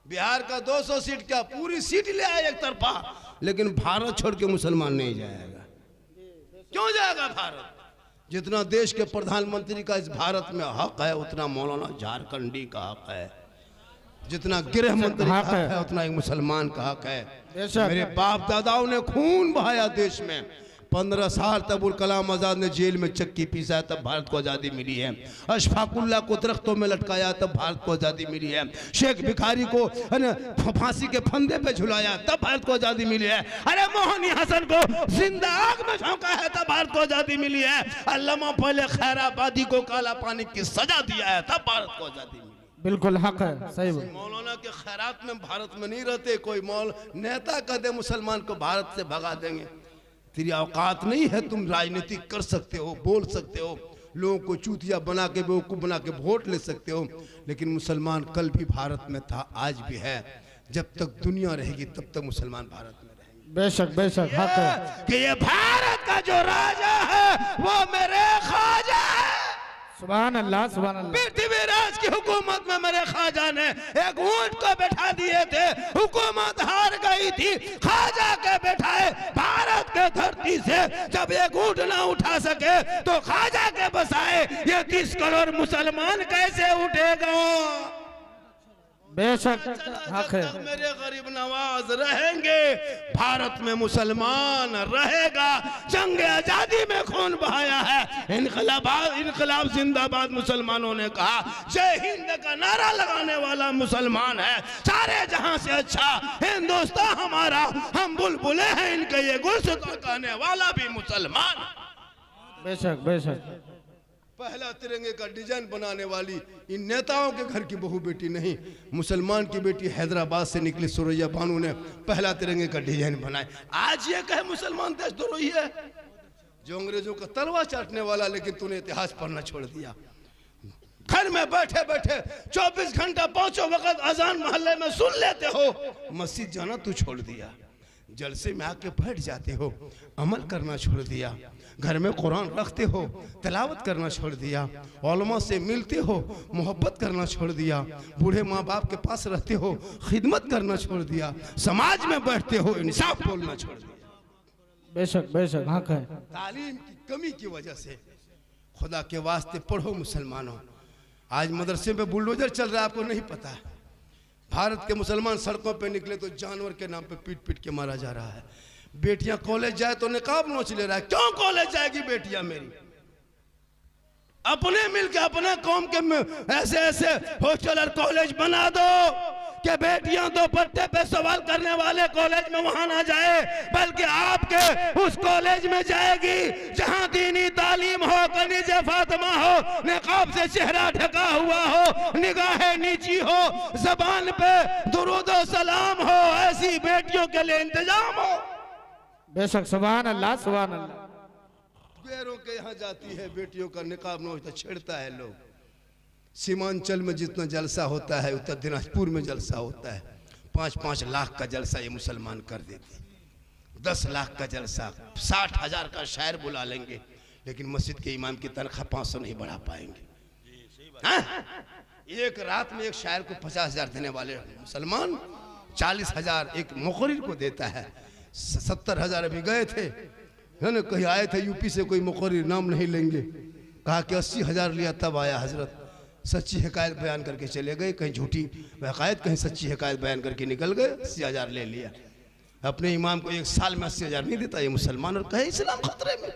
A: बिहार का 200 सीट क्या पूरी सीट ले आए एक तरफा, लेकिन भारत छोड़ के मुसलमान नहीं जाएगा। क्यों जाएगा भारत? जितना देश के प्रधानमंत्री का इस भारत में हक है उतना मौलाना झारखंडी का हक है, जितना गृह मंत्री का हक है उतना एक मुसलमान का हक है। मेरे बाप दादाओं ने खून बहाया देश में, 15 साल तक अबुल कलाम आजाद ने जेल में चक्की पीसा तब भारत को आज़ादी मिली है। अशफाकुल्ला को दरख्तों में लटकाया तब भारत को आज़ादी मिली है। शेख भिखारी को फांसी के फंदे पे झुलाया तब भारत को आज़ादी मिली है। अरे मोहनी हसन को जिंदा आग में झोंका है तब भारत को आज़ादी मिली है। अल्लामा पहले खैराबादी को काला पानी की सजा दिया है तब भारत को आज़ादी मिली।
C: बिल्कुल हक है, सही बात।
A: मौलाना के खैरात में भारत में नहीं रहते। कोई मौल नेता कह दे मुसलमान को भारत से भगा देंगे, तेरी औकात नहीं है, तुम राजनीति कर सकते हो, बोल सकते हो, लोगों को चूतिया बना के बेवकूफ़ बना के वोट ले सकते हो, लेकिन मुसलमान कल भी भारत में था, आज भी है। जब तक दुनिया रहेगी तब तक मुसलमान भारत में रहेंगे।
C: बेशक हक है
A: कि ये भारत का जो राजा है वो मेरे ख्वाजा है।
C: सुभान अल्लाह सुभान अल्लाह।
A: पृथ्वीराज की हुकूमत में मेरे ख्वाजा ने एक ऊंट को बैठा दिए थे, हुकूमत हार गई थी, ख्वाजा के बैठाए भारत के धरती से जब एक ऊंट ना उठा सके तो ख्वाजा के बसाए ये 30 करोड़ मुसलमान कैसे उठेगा?
C: बेशक हक है।
A: मेरे गरीब नवाज रहेंगे, भारत में मुसलमान रहेगा। जंग आजादी में खून बहाया है, इनकलाब जिंदाबाद मुसलमानों ने कहा, जय हिंद का नारा लगाने वाला मुसलमान है। सारे जहां से अच्छा हिंदुस्तान हमारा, हम बुलबुले हैं इनके, ये गुलशता कहने वाला भी मुसलमान।
C: बेशक
A: पहला तिरंगे का डिजाइन बनाने वाली इन नेताओं के घर की बहू बेटी नहीं, मुसलमान की बेटी हैदराबाद से निकली सुरैया बानू ने पहला तिरंगे का डिजाइन बनाए। आज ये कहे मुसलमान देशद्रोही है, जो अंग्रेजों का तलवार चाटने वाला, लेकिन तूने इतिहास पढ़ना छोड़ दिया। घर में बैठे बैठे 24 घंटा 5 वक्त अजान मोहल्ले में सुन लेते हो, मस्जिद जाना तू छोड़ दिया। जलसे में आके बैठ जाते हो, अमल करना छोड़ दिया। घर में कुरान रखते हो, तिलावत करना छोड़ दिया। उलमा से मिलते हो, मोहब्बत करना छोड़ दिया। बूढ़े माँ बाप के पास रहते हो, खिदमत करना छोड़ दिया। समाज में बैठते हो, इंसाफ बोलना छोड़ दिया।
C: बेशक हक है।
A: तालीम की कमी की वजह से। खुदा के वास्ते पढ़ो मुसलमानों। आज मदरसे में बुलडोजर चल रहा है, आपको नहीं पता है। भारत के मुसलमान सड़कों पे निकले तो जानवर के नाम पे पीट पीट के मारा जा रहा है। बेटियां कॉलेज जाए तो निकाब नोच ले रहा है। क्यों कॉलेज जाएगी बेटियां मेरी? अपने मिलके अपने कौम के ऐसे ऐसे हॉस्टल और कॉलेज बना दो कि बेटियां दो पट्टे पे सवाल करने वाले कॉलेज में वहां ना जाए, बल्कि आपके उस कॉलेज में जाएगी जहां दीनी तालीम हो, कनीज़े फातिमा हो, निकाब से चेहरा ढका हुआ हो, निगाहें नीची हो, जबान पे दुरूद और सलाम हो। ऐसी बेटियों के लिए इंतजाम हो।
C: बेशक सुभान अल्लाह सुभान अल्लाह।
A: पैरों के यहाँ जाती है बेटियों का निकाब न होता, छेड़ता है लोग। सीमांचल में जितना जलसा होता है उत्तर दिनाजपुर में जलसा होता है। 5-5 लाख का जलसा ये मुसलमान कर देते, 10 लाख का जलसा, 60,000 का शायर बुला लेंगे, लेकिन मस्जिद के इमाम की तनख्वाह 500 नहीं बढ़ा पाएंगे। एक रात में एक शायर को 50,000 देने वाले मुसलमान 40,000 एक मुकर्रिर को देता है। 70,000 अभी गए थे, है ना, कहीं आए थे यूपी से, कोई मुकर्रिर नाम नहीं लेंगे, कहा कि 80,000 लिया तब आया हजरत। सच्ची हकायत बयान करके चले गए, कहीं झूठी हकायत, कहीं सच्ची हकायत बयान करके निकल गए, 80,000 ले लिया। अपने इमाम को एक साल में 80,000 नहीं देता ये मुसलमान, और कहे इस्लाम खतरे में।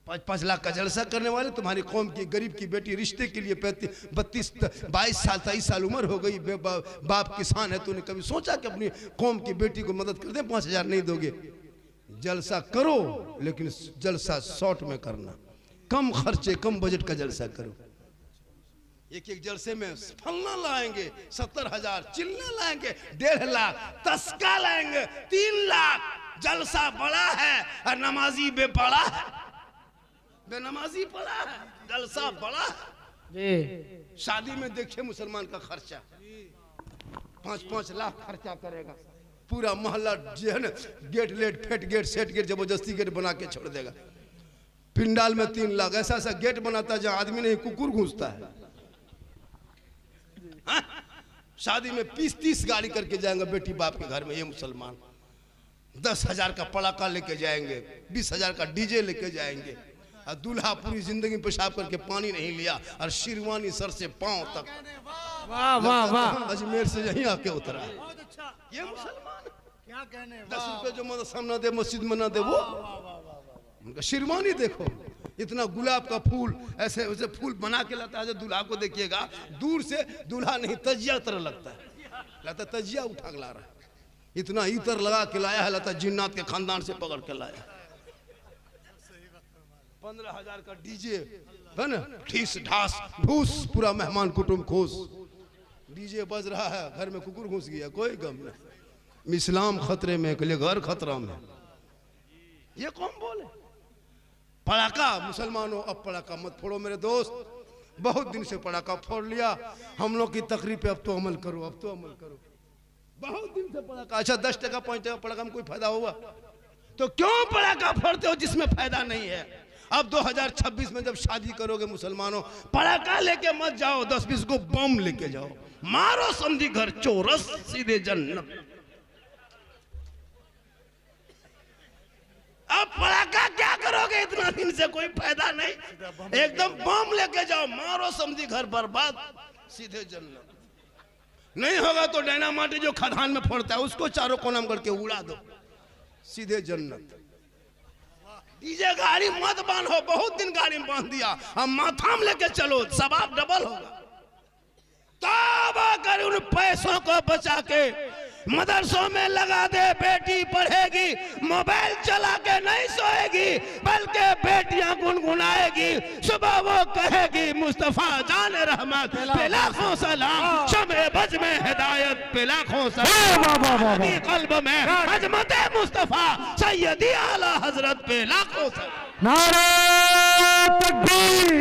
A: 5-5 लाख का जलसा करने वाले, तुम्हारी कौम की गरीब की बेटी रिश्ते के लिए 22 साल 23 साल उम्र हो गई, बाप किसान है, तूने कभी सोचा कि अपनी कौम की बेटी को मदद कर दे? 5,000 नहीं दोगे? जलसा करो, लेकिन जलसा शॉर्ट में करना, कम खर्चे कम बजट का जलसा करो। एक जलसे में फलना लाएंगे 70,000, चिल्ला लाएंगे 1.5 लाख, तस्का लाएंगे 3 लाख। जलसा बड़ा है और नमाजी बेपड़ा है, बेनमाजी पड़ा है, जलसा बड़ा है। शादी में देखिए मुसलमान का खर्चा 5-5 लाख खर्चा करेगा। पूरा मोहल्ला जो है ना, gate late fate gate set gate जबरदस्ती गेट बना के छोड़ देगा। पिंडाल में 3 लाख, ऐसा ऐसा गेट बनाता है जहां आदमी नहीं कुकुर घुसता है। शादी में 20-30 गाड़ी करके जाएंगे बेटी बाप के घर में ये मुसलमान। 10,000 का पड़ाका लेके जाएंगे, 20,000 का डीजे लेके जाएंगे, और दूल्हा पूरी जिंदगी पेशाब करके पानी नहीं लिया, और शिरवानी सर से पांव तक।
C: वाह वाह वाह।
A: अजमेर से यहीं आके उतरा ये मुसलमान।
D: क्या कहने,
A: 10 रुपए जो मदरसा ना दे, मस्जिद में ना दे, वो उनका शिरवानी देखो। इतना गुलाब का फूल ऐसे वैसे फूल बना के लाता है, दूल्हा को देखिएगा दूर से, दूल्हा नहीं तजिया तरह लगता है, लगता तजिया उठा के ला रहा है। इतना इतर लगा के लाया है, लगता जिन्नात के खानदान से पकड़ के लाया। 15,000 का डीजे है ना, ठीस ढास ढूस, पूरा मेहमान कुटुंब खुश। डीजे बज रहा है, घर में कुकुर घुस गया, कोई गम नहीं। इस्लाम खतरे में, के लिए घर खतरा में। ये कौन बोले? पड़ाका मुसलमानों अब पड़ाका मत फोड़ो मेरे दोस्त, बहुत दिन से पड़ाका फोड़ लिया हम लोग की तकरीर पे, अब तो अमल करो, अब तो अमल करो। बहुत दिन से पड़ाका, अच्छा 10 टका 5 टका पड़ाका में कोई फायदा होगा तो क्यों पड़ाका फोड़ते हो जिसमें फायदा नहीं है। अब 2026 में जब शादी करोगे मुसलमानों, पड़ाका लेके मत जाओ, 10-20 को बम लेके जाओ, मारो समझी घर चोरस सीधे जन्नत। अब पड़ाका क्या करोगे, इतना दिन से कोई फायदा नहीं, एकदम बम लेके जाओ, मारो समझी घर बर्बाद सीधे जन्नत। नहीं होगा तो डायनामाइट जो खदान में फोड़ता है उसको चारों कोना में करके उड़ा दो, सीधे जन्नत। डीजे गाड़ी मत बांधो, बहुत दिन गाड़ी में बांध दिया, अब माथा में लेके चलो, सवाब डबल होगा। तौबा कर, उन पैसों को बचा के मदरसों में लगा दे, बेटी पढ़ेगी, मोबाइल चला के नहीं सोएगी, बल्कि बेटियां गुनगुनाएगी, सुबह वो कहेगी मुस्तफा जान रहमत पे लाखों सलाम, शमे बज में हिदायत पे लाखों सलाम, कल्ब में अजमत मुस्तफा सैयदी आला हजरत पे लाखों सलाम।
C: नारे तकबीर,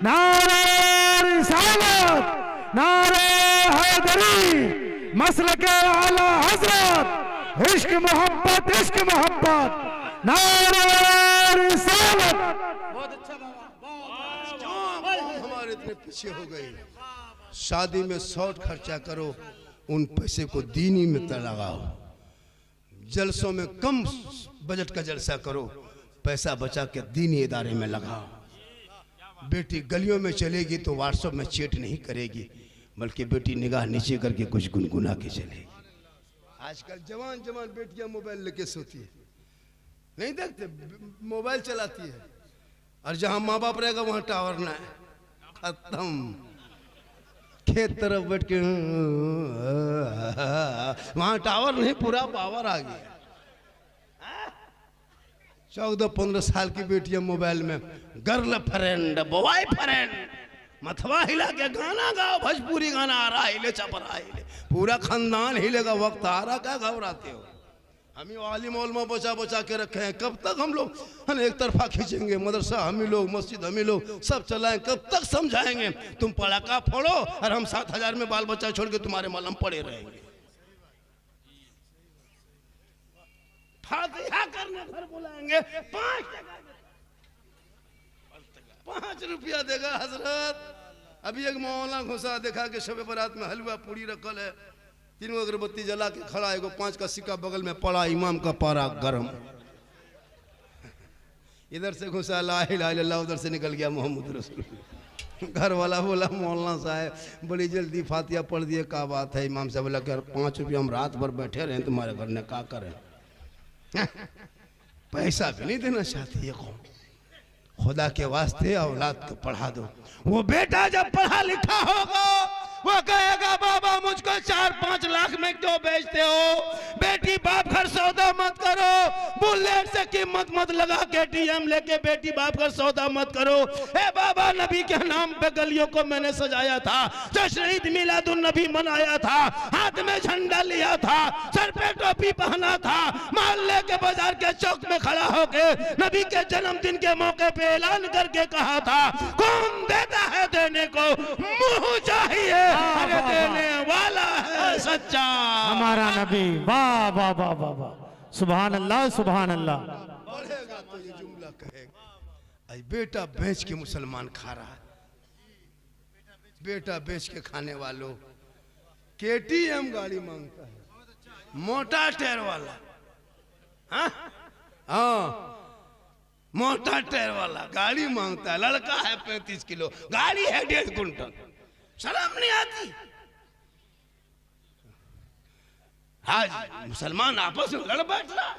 C: नारे रिसालत, नारे हैदरी, मसलके आला हजरत, इश्क मोहब्बत, इश्क मोहब्बत, नारे रिसालत।
A: बहुत अच्छा बाबा, हमारे इतने पीछे हो गए। शादी में शॉर्ट खर्चा करो, उन पैसे को दीनी में लगाओ। जलसों में कम बजट का जलसा करो, पैसा बचा के दीनी इदारे में लगाओ। बेटी गलियों में चलेगी तो व्हाट्सएप में चैट नहीं करेगी, बल्कि बेटी निगाह नीचे करके कुछ गुनगुना के चलेगी। आजकल जवान जवान बेटियां मोबाइल लेके सोती है, नहीं देखते, मोबाइल चलाती है, और जहां माँ बाप रहेगा वहां टावर ना है, खत्म। खेत तरफ बैठ के वहां टावर नहीं, पूरा पावर आ गया। 14-15 साल की बेटियां मोबाइल में गर्ल फ्रेंड, बॉय फ्रेंड, मथवा हिला के गाना गाओ, भोजपुरी गाना आ रहा, हिले चपरा हिले, पूरा खानदान हिलेगा, वक्त आ रहा, क्या घबराते हो। हम ही आलिम उलमा बचा बचा के रखे हैं, कब तक हम लोग एक तरफा खींचेंगे, मदरसा हम ही लोग, मस्जिद हम ही लोग, सब चलाएं, कब तक समझाएंगे। तुम पड़ाका फोड़ो और हम 7,000 में बाल बच्चा छोड़ के तुम्हारे मलम पड़े रहेंगे। फातिहा करने घर बुलाएंगे, 5 रुपया देगा हजरत। अभी एक मौलाना घुसा, देखा कि शब बारात में हलवा पूरी रखल है, 3 अगरबत्ती जला के खड़ा, एगो 5 का सिक्का बगल में पड़ा, इमाम का पारा गरम। इधर से घुसा ला इलाहा इल्लल्लाह, उधर से निकल गया मोहम्मद रसूल। घर वाला बोला मौलाना साहब बड़ी जल्दी फातिहा पढ़ दिए, क्या बात है। इमाम साहब बोला कि 5 रुपया हम रात भर बैठे रहे तुम्हारे घर में, क्या करें। पैसा भी नहीं देना चाहती है कौन, खुदा के वास्ते औलाद को पढ़ा दो। वो बेटा जब पढ़ा लिखा होगा वो कहेगा बाबा मुझको 4-5 लाख में क्यों बेचते हो। बेटी बाप घर सौदा मत करो, बुलेट से कीमत मत लगा के टीएम लेके बेटी बाप घर सौदा मत करो। ए बाबा नबी के नाम पे गलियों को मैंने सजाया था, जश्न ईद मिलादुन नबी मनाया था, हाथ में झंडा लिया था, सर पे टोपी पहना था, मोहल्ले के बाजार के चौक में खड़ा होके नबी के जन्मदिन के मौके पे ऐलान करके कहा था कौन देता है देने को मुंह चाहिए, अरे देने वाला है सच्चा
C: हमारा नबी। वाह वाह वाह वाह वाह, सुभान अल्लाह सुभान अल्लाह।
A: बढ़ेगा तो ये जुमला कहेगा, आज बेटा बेच के मुसलमान खा रहा है। बेटा बेच के खाने वालों, केटीएम गाड़ी मांगता है, मोटा टायर वाला, हाँ मोटा टायर वाला गाड़ी मांगता है। लड़का है 35 किलो, गाड़ी है 1.5 कुंटल, शर्म नहीं आती। आज मुसलमान आपस में लड़ बैठ रहा,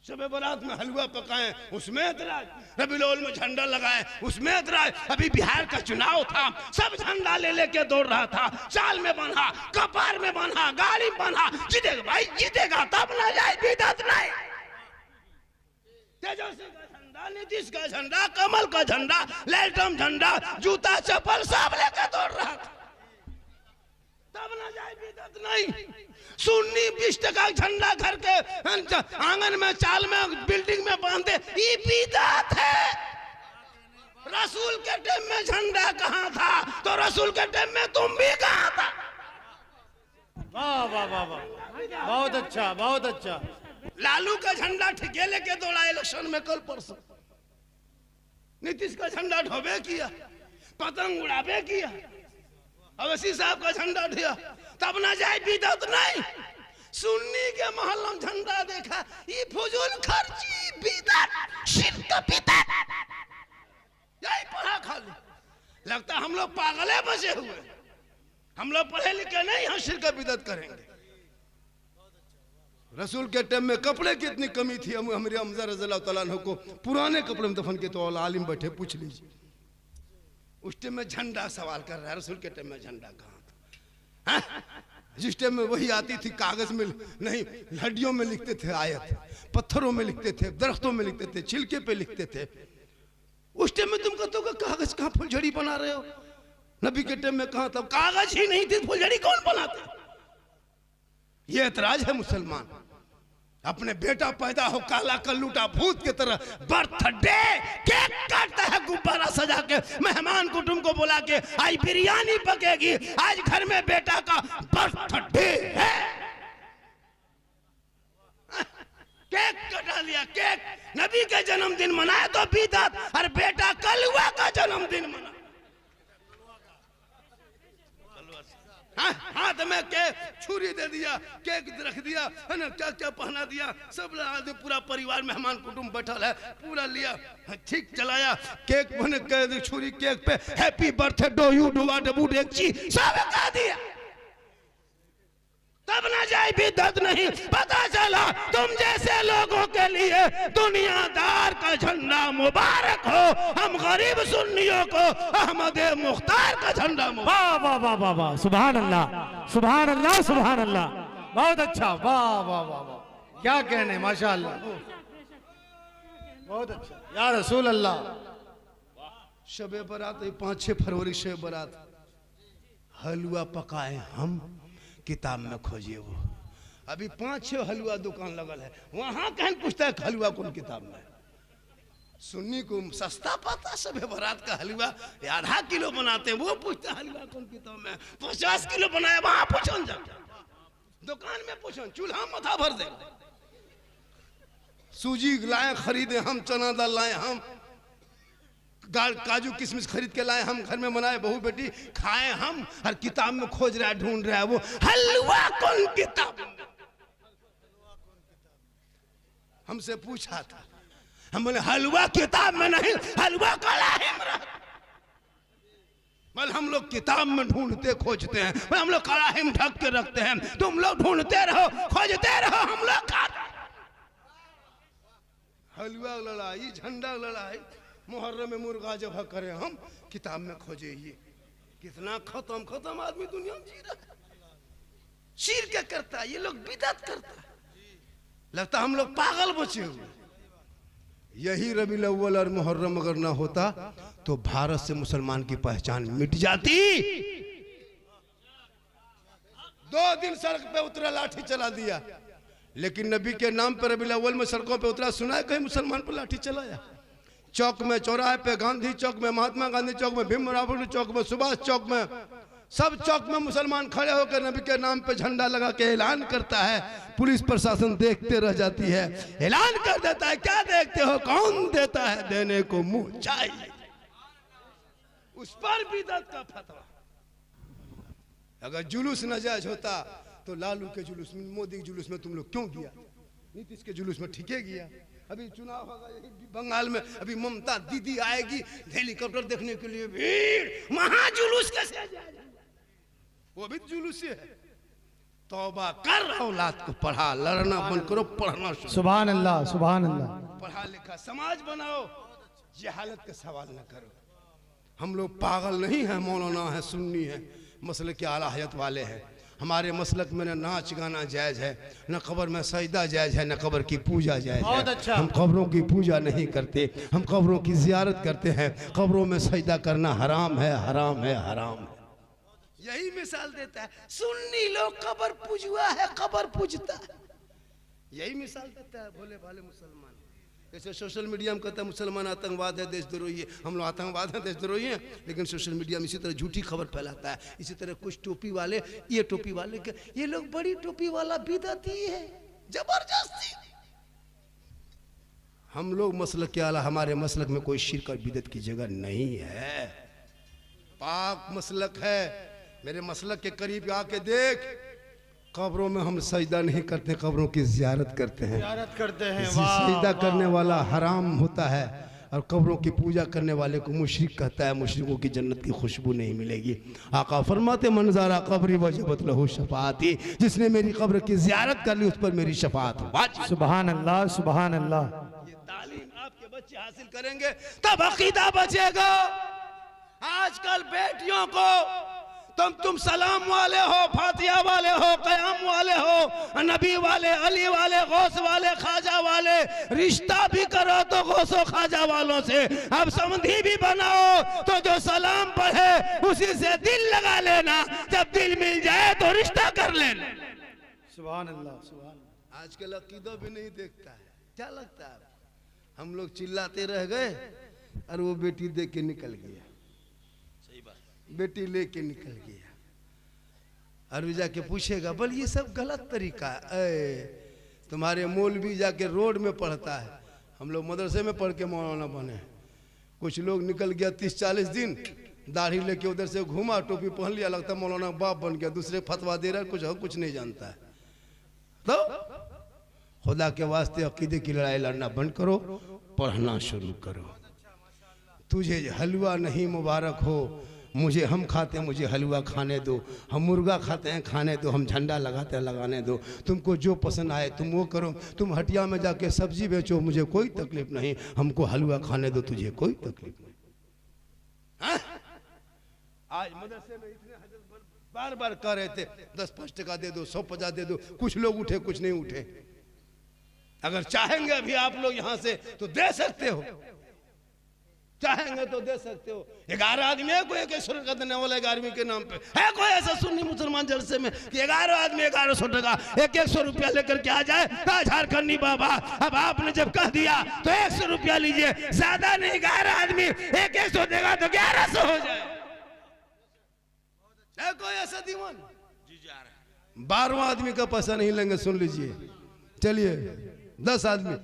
A: शब बारात में हलवा पकाए उसमें ऐतराज, रबीउल अव्वल में झंडा लगाए उसमें ऐतराज। अभी बिहार का चुनाव था, सब झंडा ले लेके दौड़ रहा था, चाल में बंधा, कपार में बंधा, गाड़ी में बंधा, जीतेगा भाई जीतेगा, तब ना जाए बिदअत नहीं। तेजस्वी का झंडा, नीतीश का झंडा, कमल का झंडा, लैलटम झंडा, जूता चप्पल सब लेकर दौड़ रहा था, तब ना जाए बिदअत नहीं। सुन्नी 20 टका झंडा घर के आंगन में, चाल में, बिल्डिंग में बांधे, ये बिदअत है। रसूल के टाइम में झंडा कहाँ था, तो रसूल के टाइम में तुम भी कहाँ था।
C: वाह वाह वाह वाह, बहुत अच्छा बहुत अच्छा।
A: लालू का झंडा ठिके लेके दौड़ा इलेक्शन में कल परसों, नीतीश का झंडा ढोबे किया, पतंग उड़ाबे किया, अवैसी साहब का झंडा ढिया, तब ना जाए बिदअत नहीं। सुन्नी के महल में झंडा देखा, ये फजूल खर्ची, बिदअत, शिर्क, बिदअत, यही पढ़ा खाली। लगता हम लोग पागले बचे हुए, हम लोग पढ़े लिखे नहीं, हम शिर्क बिदअत करेंगे। रसूल के टाइम में कपड़े की इतनी कमी थी, हमारे हमजा रज़ियल्लाहु तआला अन्हु को पुराने कपड़े में दफन किए, तो आलिम बैठे पूछ लीजिए। उस टाइम में झंडा सवाल कर रहा है, रसूल के टाइम में झंडा कहाँ था? जिस टाइम में वही आती थी कागज में नहीं, हड्डियों में लिखते थे आयत, पत्थरों में लिखते थे, दरख्तों में लिखते थे, छिलके पे लिखते थे। उस टाइम में तुम कहते हो कागज कहाँ फुलझड़ी बना रहे हो? नबी के टाइम में कहाँ था? कागज ही नहीं थी, फुलझड़ी कौन बनाते? ये एतराज है मुसलमान। अपने बेटा पैदा हो काला कल्लूटा भूत की तरह, बर्थडे केक काटता है गुब्बारा सजा के, मेहमान कुटुंब को बुला के, आज बिरयानी पकेगी, आज घर में बेटा का बर्थडे है, केक कटा लिया। केक नबी का जन्मदिन मनाए तो बिदअत, और बेटा कलुआ का जन्मदिन मना। हाथ में केक छुरी दे दिया, केक रख दिया, है ना, क्या क्या पहना दिया, सब पूरा परिवार मेहमान कुटुंब बैठल है, पूरा लिया, ठीक चलाया, केक बने के छुरी केक पे happy birthday do you do what about एक चीज सब कह दिया, तब ना जाए बिदअत नहीं। पता चला तुम जैसे लोगों के लिए दुनियादार का झंडा मुबारक हो, हम गरीब सुन्नियों को अहमद मुख्तार का झंडा मुबारक।
C: वाह वाह वाह वाह वाह, सुभान अल्लाह सुभान अल्लाह सुभान अल्लाह, बहुत अच्छा, वाह वाह वाह वाह, क्या कहने, माशाअल्लाह, बहुत अच्छा या रसूल अल्लाह।
A: शबे बारात 5-6 फरवरी शबे बारात, हलवा पकाए हम, किताब में खोजिए वो। अभी 5-6 हलवा दुकान लगल है, वहां कहीं पूछता है हलवा कौन किताब में। सुन्नी को सस्ता पाता शबे बारात का हलवा, 1/2 किलो बनाते हैं, वो पूछता है हलवा कौन किताब में। 50 किलो बनाया, वहां पूछो जा, दुकान में पूछो, चूल्हा मथा भर दे। सूजी लाए खरीदे हम, चना दाल लाए हम, काजू किशमिश खरीद के लाए हम, घर में बनाए, बहू बेटी खाए हम, हर किताब में खोज रहा है, ढूंढ रहा है वो हलवा कौन किताब। हमसे पूछा था, हम बोले हलवा किताब में नहीं, हलवा कलाही में रहा। बोले हम लोग किताब में ढूंढते खोजते हैं, हम लोग कलाही में ढक के रखते हैं, तुम लोग ढूंढते रहो खोजते रहो, हम लोग खाते। हलवा लड़ाई, झंडा लड़ाई, मुहर्रम में मुर्गा जब करे हम, किताब में खोजे। ये कितना खत्म आदमी दुनिया में जी रहा है, शिर्क क्या करता है, ये लोग बिदअत करता है, लगता हम लोग पागल बचे हुए। यही रबीउल अव्वल और मुहर्रम अगर ना होता तो भारत से मुसलमान की पहचान मिट जाती। 2 दिन सड़क पे उतरा, लाठी चला दिया, लेकिन नबी के नाम पर रबीउल अव्वल में सड़कों पे उतरा, सुना है कहीं मुसलमान पर लाठी चलाया? चौक में, चौराहे पे, गांधी चौक में, महात्मा गांधी चौक में, भीमराव चौक में, सुभाष चौक में, सब चौक में मुसलमान खड़े होकर नबी के नाम पे झंडा लगा के ऐलान करता है, पुलिस प्रशासन देखते रह जाती है, ऐलान कर देता है, क्या देखते हो, कौन देता है, देने को मुंह चाहिए। उस पर बिदअत का फतवा। अगर जुलूस नाजायज होता तो लालू के जुलूस में, मोदी के जुलूस में तुम लोग क्यों गया? नीतीश के जुलूस में ठीके गया। अभी चुनाव होगा बंगाल में, अभी ममता दीदी आएगी, हेलीकॉप्टर देखने के लिए भीड़, महाजुलूस कैसे आ जाएगा? वो भी जुलूस है। तौबा कर, औलाद को पढ़ा, लड़ना बंद करो, पढ़ना शुरू।
C: सुभान अल्लाह सुभान अल्लाह।
A: पढ़ा लिखा समाज बनाओ, जहालत का सवाल न करो। हम लोग पागल नहीं है, मौलाना है, सुन्नी है, मसले के आला हयत वाले हैं। हमारे मसलक में न नाच गाना जायज़ है, न कब्र में सजदा जायज़ है, न कब्र की पूजा जायज़ है।
C: अच्छा।
A: हम कब्रों की पूजा नहीं करते, हम कब्रों की ज़ियारत करते हैं। कब्रों में सजदा करना हराम है, हराम है, हराम है। यही मिसाल देता है, सुन्नी लोग कब्र पूजुआ है, कब्र पूजता है, यही मिसाल देता है भोले भाले मुसलमान। जैसे सोशल मीडिया में कहता है मुसलमान आतंकवाद है, देशद्रोही है, हम लोग आतंकवाद हैं, देशद्रोही हैं, लेकिन सोशल मीडिया में इसी तरह झूठी खबर फैलाता है। इसी तरह कुछ टोपी वाले, ये टोपी वाले के, ये लोग बड़ी टोपी वाला बिदअती है, जबरदस्ती। हम लोग मसलक के आला, हमारे मसलक में कोई शिर्क और बिदअत की जगह नहीं है, पाक मसलक है। मेरे मसलक के करीब आके देख, कब्रों में हम सजदा नहीं करते, कब्रों की ज़ियारत करते हैं, सजदा करने वाला हराम होता है और कब्रों की पूजा करने वाले को मुशरिक कहता है, मुशरिकों की जन्नत की खुशबू नहीं मिलेगी। आका फरमाते मंज़ारा कब्री वजबत लहू शफाअती, जिसने मेरी कब्र की ज़ियारत कर ली उस पर मेरी शफाअत वाजिब।
C: सुभान अल्लाह, सुभान अल्लाह।
A: ये तालीम आपके बच्चे हासिल करेंगे तब अकीदा बचेगा। आजकल बेटियों को तुम सलाम वाले हो, फातिहा वाले हो, क़याम वाले हो, नबी वाले, अली वाले, गौस वाले, ख्वाजा वाले, रिश्ता भी करो तो गौसो ख्वाजा वालों से, अब समधी भी बनाओ तो जो सलाम पढ़े उसी से दिल लगा लेना, जब दिल मिल जाए तो रिश्ता कर लेना।
C: सुभान अल्लाह, सुभान।
A: आजकल अकीदा भी नहीं देखता है, क्या लगता है हम लोग चिल्लाते रह गए और वो बेटी देख के निकल गया, बेटी लेके निकल गया, और जाके पूछेगा बोल ये सब गलत तरीका है। तुम्हारे मौलवी जाके रोड में पढ़ता है, हम लोग मदरसे में पढ़ के मौलाना बने। कुछ लोग निकल गया 30-40 दिन, दाढ़ी लेके उधर से घूमा, टोपी पहन लिया, लगता है मौलाना बाप बन गया, दूसरे फतवा दे रहा है, कुछ नहीं जानता है। तो खुदा के वास्ते अकीदे की लड़ाई लड़ना बंद करो, पढ़ना शुरू करो। तुझे हलवा नहीं मुबारक हो, मुझे हम खाते हैं मुझे हलवा खाने दो, हम मुर्गा खाते हैं खाने दो, हम झंडा लगाते हैं लगाने दो, तुमको जो पसंद आए तुम वो करो, तुम हटिया में जाके सब्जी बेचो, मुझे कोई तकलीफ नहीं, हमको हलवा खाने दो, तुझे कोई तकलीफ नहीं। हाँ? आज मदरसे में इतने हजरत बार बार कह रहे थे 10-5 टका दे दो, 100-50 दे दो, कुछ लोग उठे कुछ नहीं उठे। अगर चाहेंगे अभी आप लोग यहाँ से तो दे सकते हो, चाहेंगे तो दे सकते हो। 11 आदमी है, कोई 100 टका देने वाला 11वीं के नाम पे है? कोई ऐसा सुन्नी मुसलमान जलसे में कि 11 आदमी 1100 टका 100 रुपया लेकर के आ जाए? झारखंडी बाबा, अब आपने जब कह दिया तो 100 रुपया लीजिए, ज्यादा नहीं, 11 आदमी 100 देगा तो 1100 हो जाए। है कोई ऐसा दीवान? 12वां आदमी का पैसा नहीं लेंगे, सुन लीजिए। चलिए 10 आदमी,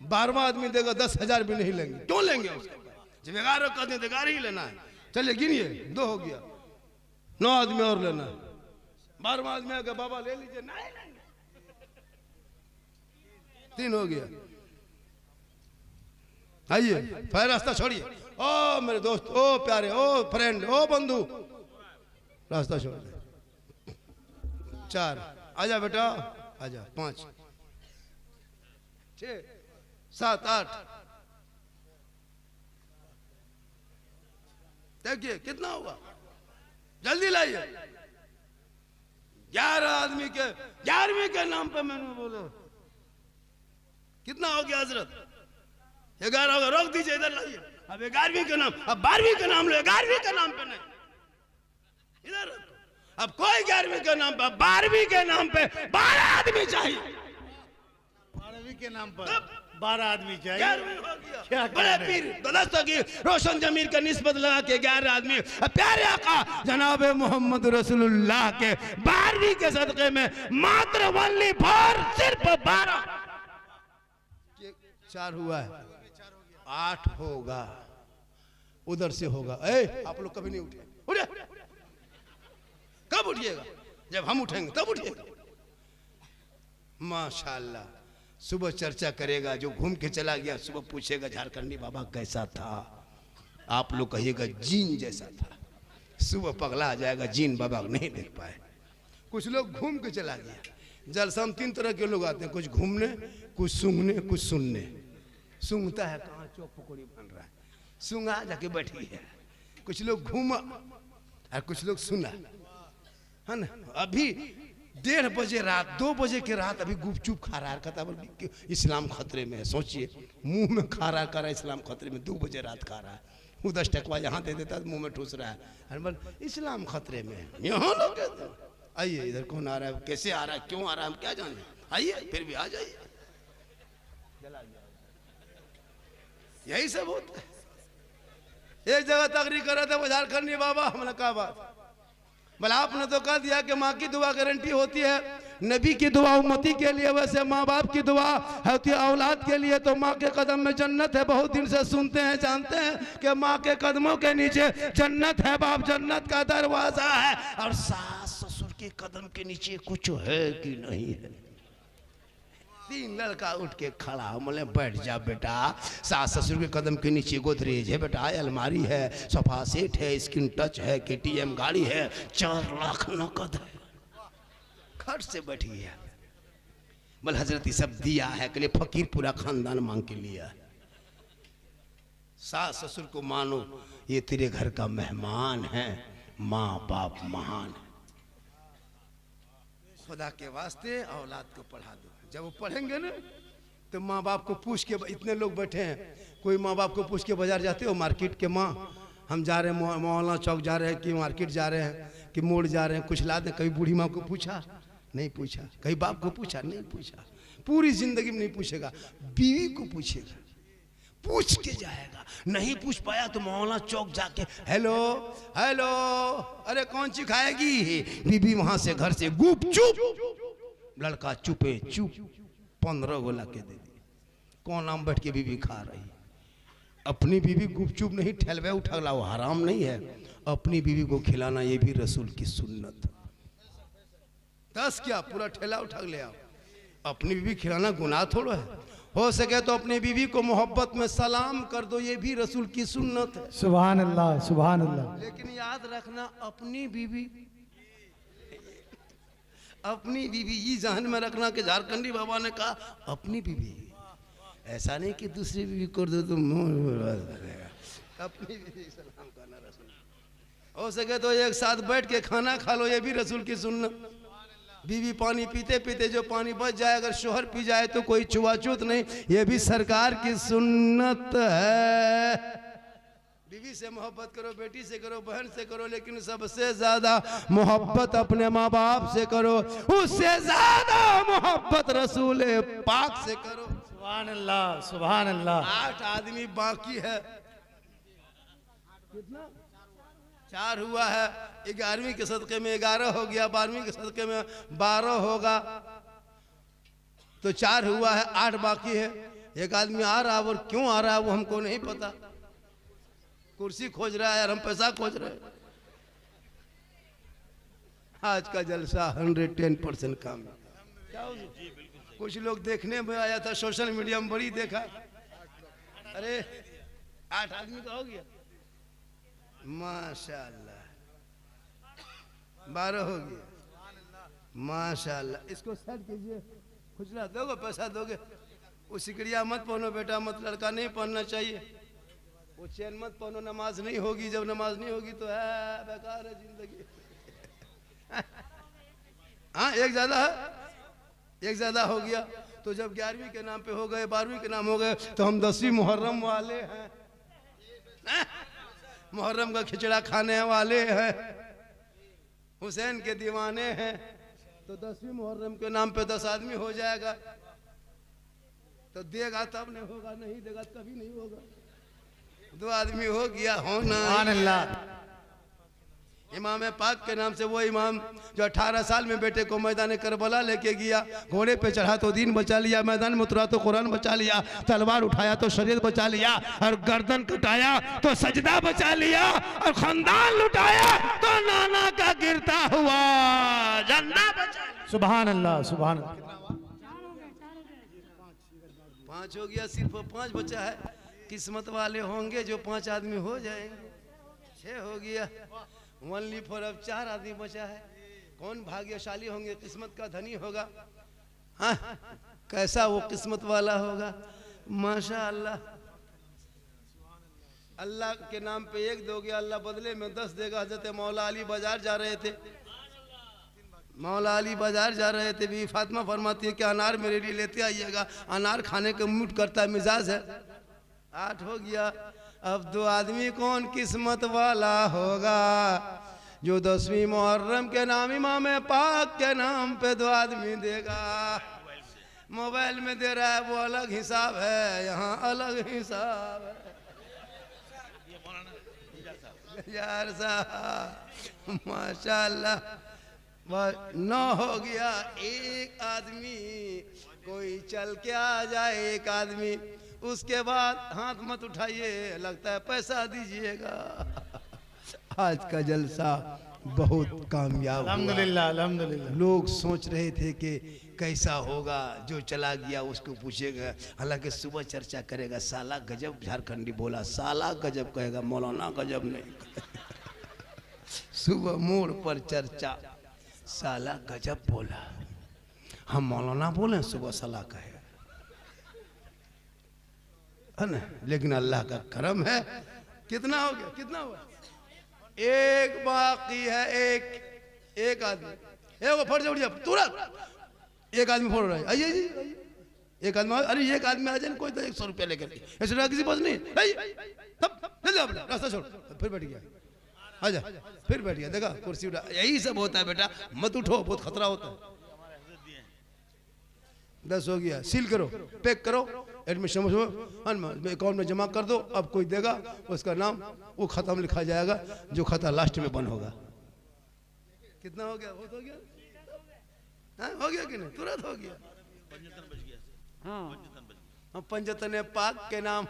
A: 12वां आदमी देगा 10,000 भी नहीं लेंगे। क्यों लेंगे उसको? जब 11 का दिन 11 ही लेना है। चलिए गिनिए, 2 हो गया, 9 आदमी और लेना है। 12वां आदमी आगे बाबा ले लीजिए, नहीं लेंगे, 3 हो गया। आइए, फिर रास्ता छोड़िए। ओ मेरे दोस्त, ओ प्यारे, ओ फ्रेंड, ओ बंधु, रास्ता छोड़ दे। 4 आजा बेटा, आजा। 5 6 7 8 देखिए कितना हुआ, जल्दी लाइए। 11 आदमी के 11वीं के नाम पे मैंने बोला कितना हो गया हजरत? 11 होगा, रोक दीजिए, इधर लाइए। अब 11वीं के नाम, अब 12वीं का नाम लो, 11वीं के नाम पे नहीं, इधर। अब कोई 11वीं के नाम पे, 12वीं के नाम पे 12 आदमी चाहिए।
C: 12वीं के नाम पर 12 आदमी चाहिए।
A: 11वीं हो गया, बड़े पीर दस्तगीर रोशन जमीर का निस्बत लगा के 11 आदमी। प्यारे आका जनाब मोहम्मद रसूलुल्लाह के 12वीं के सदक़े में मात्र ओनली फॉर सिर्फ 12। 4 हुआ है, 8 होगा, उधर से होगा। आप लोग कभी नहीं उठे, उठे? कब उठिएगा? जब हम उठेंगे तब उठिएगा। माशाल्लाह, सुबह चर्चा करेगा, जो घूम के चला गया सुबह पूछेगा झारखंडी बाबा कैसा था? आप लोग कहिएगा जीन जैसा था। सुबह पगला आ जाएगा, जीन बाबा नहीं देख पाए। कुछ लोग घूम के चला गया। जलसा में 3 तरह के लोग आते हैं, कुछ घूमने, कुछ सूंघने, कुछ सुनने। सूंघता है कहाँ चौक पकौड़ी बन रहा है, सूंघा जाके बैठी है। कुछ लोग घूमा और कुछ लोग सुना, है ना। अभी 1:30 बजे रात, 2 बजे के रात अभी गुपचुप खा रहा है, कहता इस्लाम खतरे में है। सोचिए, मुंह में खा रहा कर रहा है, इस्लाम खतरे में, 2 बजे रात खा रहा है। वो 10 टकवा यहाँ दे देता, मुंह में ठूस रहा है। अरे बोल इस्लाम खतरे में है, यहाँ लोग कहते हैं आइए इधर कौन आ रहा है, कैसे आ रहा है, क्यों आ रहा है, हम क्या जाने, आइए फिर भी आ जाइए। यही सब होता है। एक जगह तकरीर कर रहे थे वो झारखंडी बाबा, हमने कहा बात, बोला आपने तो कह दिया कि माँ की दुआ गारंटी होती है, नबी की दुआ उम्मती के लिए, वैसे माँ बाप की दुआ होती है औलाद के लिए, तो माँ के कदम में जन्नत है। बहुत दिन से सुनते हैं जानते हैं कि माँ के कदमों के नीचे जन्नत है, बाप जन्नत का दरवाजा है, और सास ससुर के कदम के नीचे कुछ है कि नहीं है। तीन लड़का उठ के खड़ा, बोले बैठ जा बेटा, सास ससुर के कदम के नीचे गोदरेज है बेटा, अलमारी है, सोफा सेट है, स्क्रीन टच है, KTM गाड़ी है, 4 लाख नकद है, खट से बैठी है। बोले हजरत ये सब दिया है के लिए फकीर पूरा खानदान मांग के लिया है। सास ससुर को मानो ये तेरे घर का मेहमान है, माँ बाप महान है। खुदा के वास्ते औलाद को पढ़ा दो, जब वो पढ़ेंगे ना तो माँ बाप को पूछ के, इतने लोग बैठे हैं, कोई माँ बाप को पूछ के बाजार जाते हो मार्केट के, माँ हम जा रहे हैं मौलाना चौक जा रहे हैं कि मार्केट जा रहे हैं कि मोड़ जा रहे हैं, कुछ ला दें। कभी बूढ़ी माँ को पूछा नहीं पूछा, कहीं बाप को पूछा नहीं पूछा, पूरी जिंदगी में नहीं पूछेगा। बीवी को पूछेगा, पूछ के जाएगा, नहीं पूछ पाया तो मौलाना चौक जाके हेलो हेलो, अरे कौन सी खाएगी, बीबी वहां से घर से गुप चुप, लड़का चुपे चुप 15 गोला के दे दी, कौन आम बैठ के बीबी खा रही। अपनी बीबी गुपचुप नहीं ठहलवे उठगला, वो हराम नहीं है, अपनी बीबी को खिलाना ये भी रसूल की सुन्नत। 10 क्या पूरा ठेला उठा ले आओ, अपनी बीबी खिलाना गुनाह थोड़ा है। हो सके तो अपनी बीवी को मोहब्बत में सलाम कर दो, ये भी रसूल की सुन्नत है।
C: सुभान अल्लाह सुभान अल्लाह।
A: लेकिन याद रखना अपनी बीवी ये जहन में रखना कि झारखंडी बाबा ने कहा अपनी बीवी, ऐसा नहीं कि दूसरी बीवी कर दो तो अपनी बीवी सलाम करना रसूल। हो सके तो एक साथ बैठ के खाना खा लो, ये भी रसूल की सुन्नत। बीवी पानी पीते पीते जो पानी बच जाए, अगर शोहर पी जाए तो कोई छुआछूत नहीं, ये भी सरकार की सुन्नत है। बीवी से मोहब्बत करो, बेटी से करो, बहन से करो, लेकिन सबसे ज्यादा मोहब्बत अपने माँ बाप से करो, उससे ज्यादा मोहब्बत रसूल पाक से करो।
C: सुभान अल्लाह सुभान अल्लाह।
A: 8 आदमी बाकी है, कितना 4 हुआ है, 11वीं के सदके में 11 हो गया, 12वीं के सदके में 12 होगा, तो 4 हुआ है, 8 बाकी है। एक आदमी आ रहा है, और क्यों आ रहा है वो हमको नहीं पता, कुर्सी खोज रहा है और हम पैसा खोज रहे हैं। आज का जलसा 110% काम है। कुछ लोग देखने में आया था, सोशल मीडिया में बड़ी देखा, अरे 8 आदमी का हो गया, माशाअल्लाह 12 हो गया, माशाअल्लाह। इसको सेट कीजिए, खुजला दोगे पैसा दोगे, वो सिकड़िया मत पहनो बेटा, मत लड़का नहीं पहनना चाहिए, वो चैन मत पहनो, नमाज नहीं होगी, जब नमाज नहीं होगी तो है बेकार है जिंदगी। हाँ एक ज्यादा है, एक ज्यादा हो गया, तो जब 11वीं के नाम पे हो गए, 12वीं के नाम हो गए, तो हम 10वीं मुहर्रम वाले हैं, मुहर्रम का खिचड़ा खाने वाले हैं, हुसैन के दीवाने हैं, तो 10वीं मुहर्रम के नाम पे 10 आदमी हो जाएगा, तो देगा तब नहीं होगा, नहीं देगा कभी नहीं होगा। 2 आदमी हो गया होना।
C: सुभान अल्लाह।
A: इमाम पाक के नाम से वो इमाम जो 18 साल में बेटे को मैदान करबला लेके गया, घोड़े पे चढ़ा तो दीन बचा लिया, मैदान में उतरा तो कुरान बचा लिया, तलवार उठाया तो शरीयत बचा लिया, और गर्दन कटाया तो सजदा बचा लिया, और खानदान लुटाया तो नाना का गिरता हुआ झंडा बचा लिया।
C: सुभान अल्लाह सुभान अल्लाह।
A: 5 हो गया, सिर्फ 5 बचा है, किस्मत वाले होंगे जो 5 आदमी हो जाएंगे। 6 हो गया, ओनली फॉर अब 4 आदमी बचा है। कौन भाग्यशाली होंगे, किस्मत का धनी होगा। हाँ कैसा वो किस्मत वाला होगा, माशाअल्लाह। अल्लाह के नाम पे 1 दोगे, अल्लाह बदले में 10 देगा। हजरत मौला अली बाजार जा रहे थे, मौला अली बाजार जा रहे थे, बीवी फातिमा फरमाती है कि अनार मेरे लिए लेते आइएगा, अनार खाने का मूड करता है, मिजाज है। 8 हो गया, अब 2 आदमी कौन किस्मत वाला होगा जो 10वीं मुहर्रम के नाम इमाम पाक के नाम पे 2 आदमी देगा। मोबाइल में दे रहा है वो अलग हिसाब है, यहाँ अलग हिसाब है। यार साहब माशाल्लाह 9 हो गया। एक आदमी कोई चल के आ जाए, एक आदमी, उसके बाद हाथ मत उठाइए, लगता है पैसा दीजिएगा। आज का जलसा बहुत कामयाब हुआ।
C: अल्हम्दुलिल्लाह अल्हम्दुलिल्लाह।
A: लोग सोच रहे थे कि कैसा होगा, जो चला गया उसको पूछेगा। हालांकि सुबह चर्चा करेगा, साला गजब झारखंडी बोला, साला गजब कहेगा, मौलाना गजब नहीं। सुबह मोड़ पर चर्चा, साला गजब बोला, हम मौलाना बोले, सुबह साला कहेगा, है ना। लेकिन अल्लाह का करम है। कितना हो गया, कितना हुआ? एक बाकी है। एक आदमी, एक फट जाओ तुरंत। एक आदमी फोड़ रहा है, आइए जी, एक आदमी, अरे एक आदमी आ जाए, कोई तो 100 रुपया लेकर, ऐसे किसी पास नहीं, रास्ता छोड़, फिर बैठ गया, आजा, फिर बैठ गया, देखा कुर्सी उठा। यही सब होता है बेटा, मत उठो, बहुत खतरा होता है। 10 हो गया, सील करो, पैक करो, एडमिशन अकाउंट में जमा कर दो। अब कोई देगा उसका नाम वो खत्म लिखा जाएगा, जो खाता लास्ट में बंद होगा। कितना हो गया? बहुत हो गया, हाँ हो गया कि नहीं? तुरंत हो गया। हाँ, पंजतन पाक के नाम,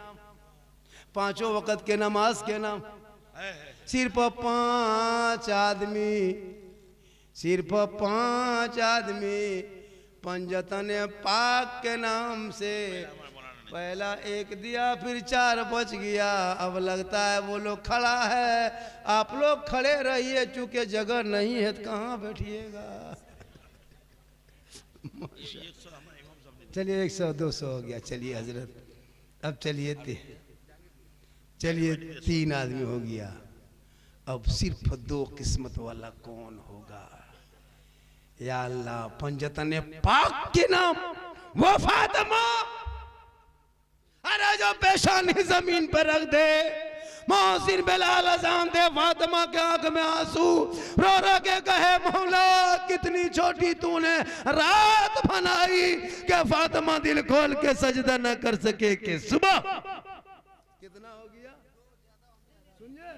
A: 5 वक्त के नमाज के नाम, सिर्फ 5 आदमी, सिर्फ 5 आदमी पंजतन पाक के नाम से पहला 1 दिया, फिर 4 बच गया। अब लगता है वो लोग खड़ा है, आप लोग खड़े रहिए, चूंकि जगह नहीं है तो कहाँ बैठिएगा। चलिए 100 200 हो गया। चलिए हजरत, अब चलिए 3 आदमी हो गया। अब सिर्फ 2 किस्मत वाला कौन होगा? या अल्लाह, पंजतन पाक के नाम वो फातिमा, अरे जो पेशानी जमीन पर रख दे, मोहसिन बिलाल अजान दे, फातिमा के आंख में आंसू, रो रो के कहे, मौला कितनी छोटी तूने रात बनाई कि फातिमा दिल खोल के सजदा न कर सके कि सुबह। कितना हो गया? सुनिए,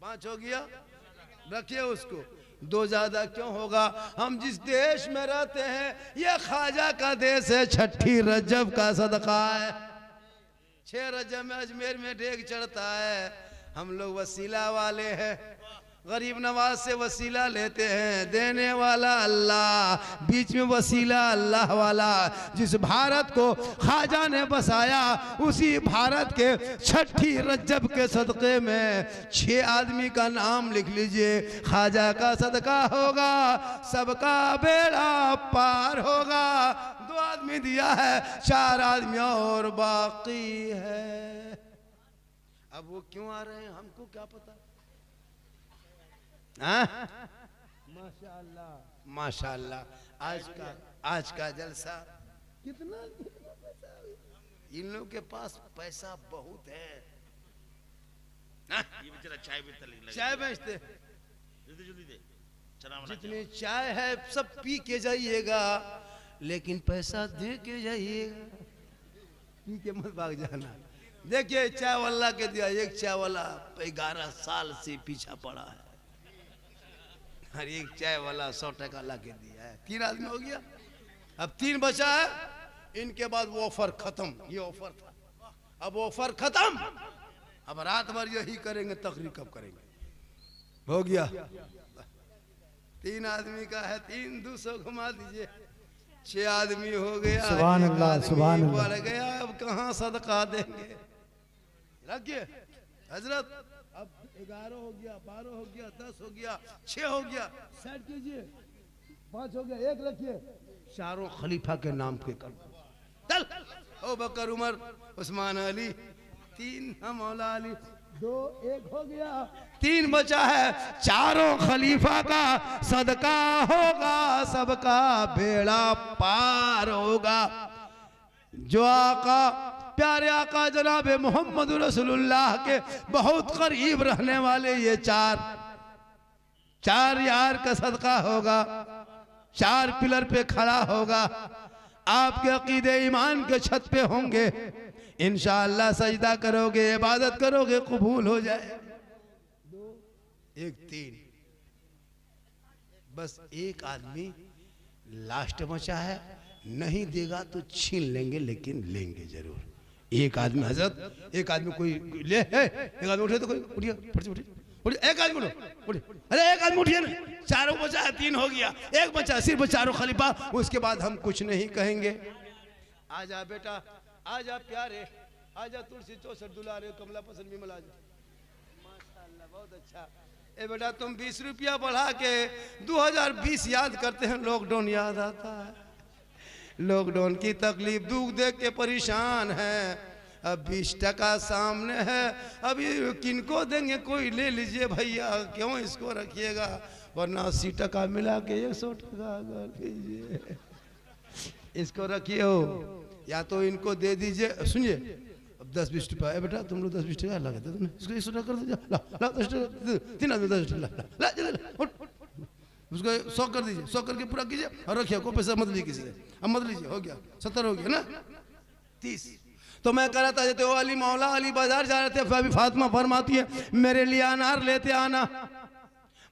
A: 5 हो गया। रखिए उसको, 2 ज्यादा क्यों होगा? हम जिस देश में रहते हैं ये ख्वाजा का देश है। 6 रजब का सदका है। 6 रजब में अजमेर में डेग चढ़ता है। हम लोग वसीला वाले हैं, गरीब नवाज से वसीला लेते हैं। देने वाला अल्लाह, बीच में वसीला अल्लाह वाला। जिस भारत को ख्वाजा ने बसाया, उसी भारत के 6 रजब के सदक़े में 6 आदमी का नाम लिख लीजिए। ख्वाजा का सदका होगा, सबका बेड़ा पार होगा। 2 आदमी दिया है, 4 आदमी और बाकी है। अब वो क्यों आ रहे हैं हमको क्या पता। माशाअल्लाह माशाअल्लाह, आज का जलसा कितना पैसा, इन लोग के पास पैसा बहुत है। ये बेचारा चाय बेचते, जितनी चाय है सब पी के जाइएगा, लेकिन पैसा दे के जाइएगा, पी के मत भाग जाना। देखिए चाय वाला के दिया, एक चाय वाला 11 साल से पीछा पड़ा है, हर एक चाय वाला 100 टका ला के दिया है। 3 आदमी हो गया, अब 3 बचा है। इनके बाद वो ऑफर खत्म, ये ऑफर था, अब ऑफर खत्म, अब रात भर यही करेंगे, तकरीर कब करेंगे। हो गया, 3 आदमी का है, 3 200 घुमा दीजिए, 6 आदमी हो गया।
C: सुभान अल्लाह सुभान अल्लाह।
A: बढ़ गया, अब कहाँ सदका देंगे। रखिए हजरत, अब 11 हो गया, 12 हो गया, 10 हो गया, 6 हो गया, सेट कीजिए, 5 हो गया, 1 रखिए। चारों खलीफा के नाम के कर चल, ओ बकर उमर उस्मान अली, 3 मौला अली, 2 1 हो गया, 3 बचा है। चारों खलीफा का सदका होगा, सबका बेड़ा पार होगा। जो आका प्यारे आका जनाब मोहम्मद रसूलुल्लाह के बहुत करीब रहने वाले ये चार यार का सदका होगा, 4 पिलर पे खड़ा होगा, आपके अकीदे ईमान के छत पे होंगे, इंशाअल्लाह सजदा करोगे, इबादत करोगे, कबूल हो जाए। 2 1 3 बस एक आदमी लास्ट बचा है, नहीं देगा तो छीन लेंगे, लेकिन लेंगे जरूर। एक आदमी हजरत, एक आदमी कोई ले है, एक आदमी उठे तो कोई उठिए, उठिए, एक आदमी उठो, उठिए, अरे एक आदमी उठिए ना, 4 बचा है, 3 हो गया, 1 बचा, सिर्फ 4 खलीफा, उसके बाद हम कुछ नहीं कहेंगे। आजा बेटा, आजा प्यारे, आजा तुलसी 64 दुलारे कमला पसंद विमल, आजा माशाअल्लाह, बहुत अच्छा। ए बेटा तुम 20 रुपया बढ़ा के 2020 याद करते हैं, लॉकडाउन याद आता है, लॉकडाउन की तकलीफ दुख देख के परेशान है। अब 20 टका सामने है, अभी किनको देंगे, कोई ले लीजिए भैया, क्यों इसको रखिएगा, वरना 80 टका मिला के 100 टका कर लीजिए, इसको रखिए हो, या तो इनको दे दीजिए। सुनिए, अब 10-20 रुपया बेटा तुम लोग 10-20 टका लगा दे, इसको 100 टका कर दीजिए, ला 10 टका, 3 आदमी 10 टका ला, उसको 100 कर दीजिए, 100 करके पूरा कीजिए और रखिए, कोई पैसा मत लीजिए किसी से, अब मत लीजिए, हो गया 70 हो गया ना, 30। तो मैं कह रहा था जैसे वो अली मौला अली बाजार जा रहे थे, अभी फातिमा फरमाती है मेरे लिए अनार लेते आना।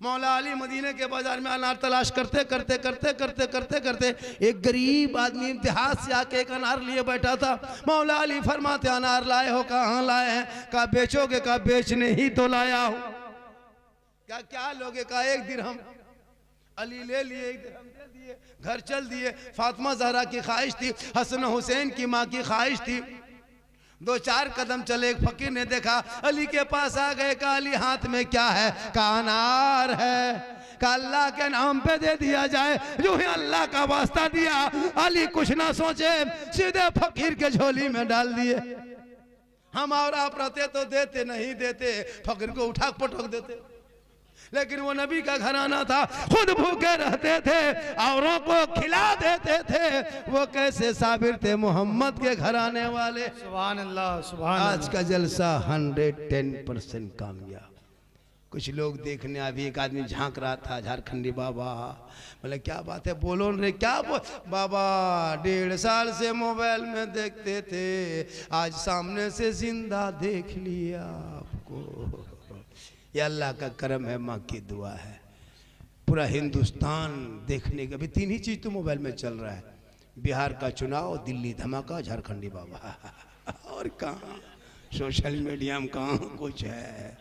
A: मौला अली मदीने के बाजार में अनार तलाश करते करते करते करते करते करते एक गरीब आदमी इम्तिहाज से आके एक अनार लिए बैठा था। मौला अली फरमाते अनार लाए हो, कहाँ लाए हैं, कहा बेचोगे, कहा बेचने ही तो लाया हूँ। क्या लोगे, कहा 1 दिरहम। अली ले लिए, 1 दिरहम दे दिए, घर चल दिए। फातिमा ज़हरा की ख्वाहिश थी, हसन हुसैन की माँ की ख्वाहिश थी। 2-4 कदम चले, एक फकीर ने देखा, अली के पास आ गए, कहा अली हाथ में क्या है, कहा अनार है, कहा अल्लाह के नाम पे दे दिया जाए। जो ही अल्लाह का वास्ता दिया, अली कुछ ना सोचे सीधे फकीर के झोली में डाल दिए। हम और आप रहते तो देते, नहीं देते, फकीर को उठा पटक देते, लेकिन वो नबी का घराना था, खुद भूखे रहते थे, औरों को खिला देते थे। वो कैसे साबिर थे, मोहम्मद के घराने वाले।
C: सुभान अल्लाह, सुभान अल्लाह।
A: आज का जलसा 110% कामयाब। कुछ लोग देखने, अभी एक आदमी झांक रहा था, झारखंडी बाबा, बोले क्या बात है, बोलो रे, क्या बाबा 1.5 साल से मोबाइल में देखते थे, आज सामने से जिंदा देख लिया आपको। ये अल्लाह का करम है, माँ की दुआ है। पूरा हिंदुस्तान देखने का, अभी 3 ही चीज़ तो मोबाइल में चल रहा है, बिहार का चुनाव, दिल्ली धमाका, झारखंडी बाबा, और कहाँ सोशल मीडिया में कहाँ कुछ है।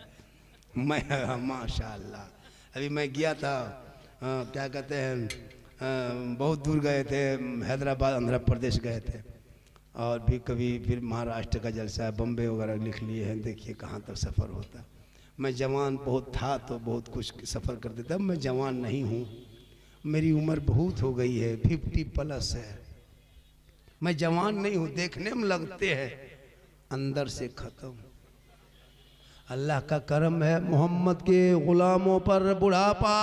A: मैं माशाअल्लाह, अभी मैं गया था, क्या कहते हैं, बहुत दूर गए थे, हैदराबाद आंध्र प्रदेश गए थे, और भी कभी फिर महाराष्ट्र का जलसा, बम्बे वगैरह लिख लिए हैं। देखिए कहाँ तक सफ़र होता। मैं जवान बहुत था तो बहुत कुछ सफ़र कर देता, मैं जवान नहीं हूँ, मेरी उम्र बहुत हो गई है, 50+ है, मैं जवान नहीं हूँ, देखने में लगते हैं, अंदर से ख़त्म। अल्लाह का करम है, मोहम्मद के ग़ुलामों पर बुढ़ापा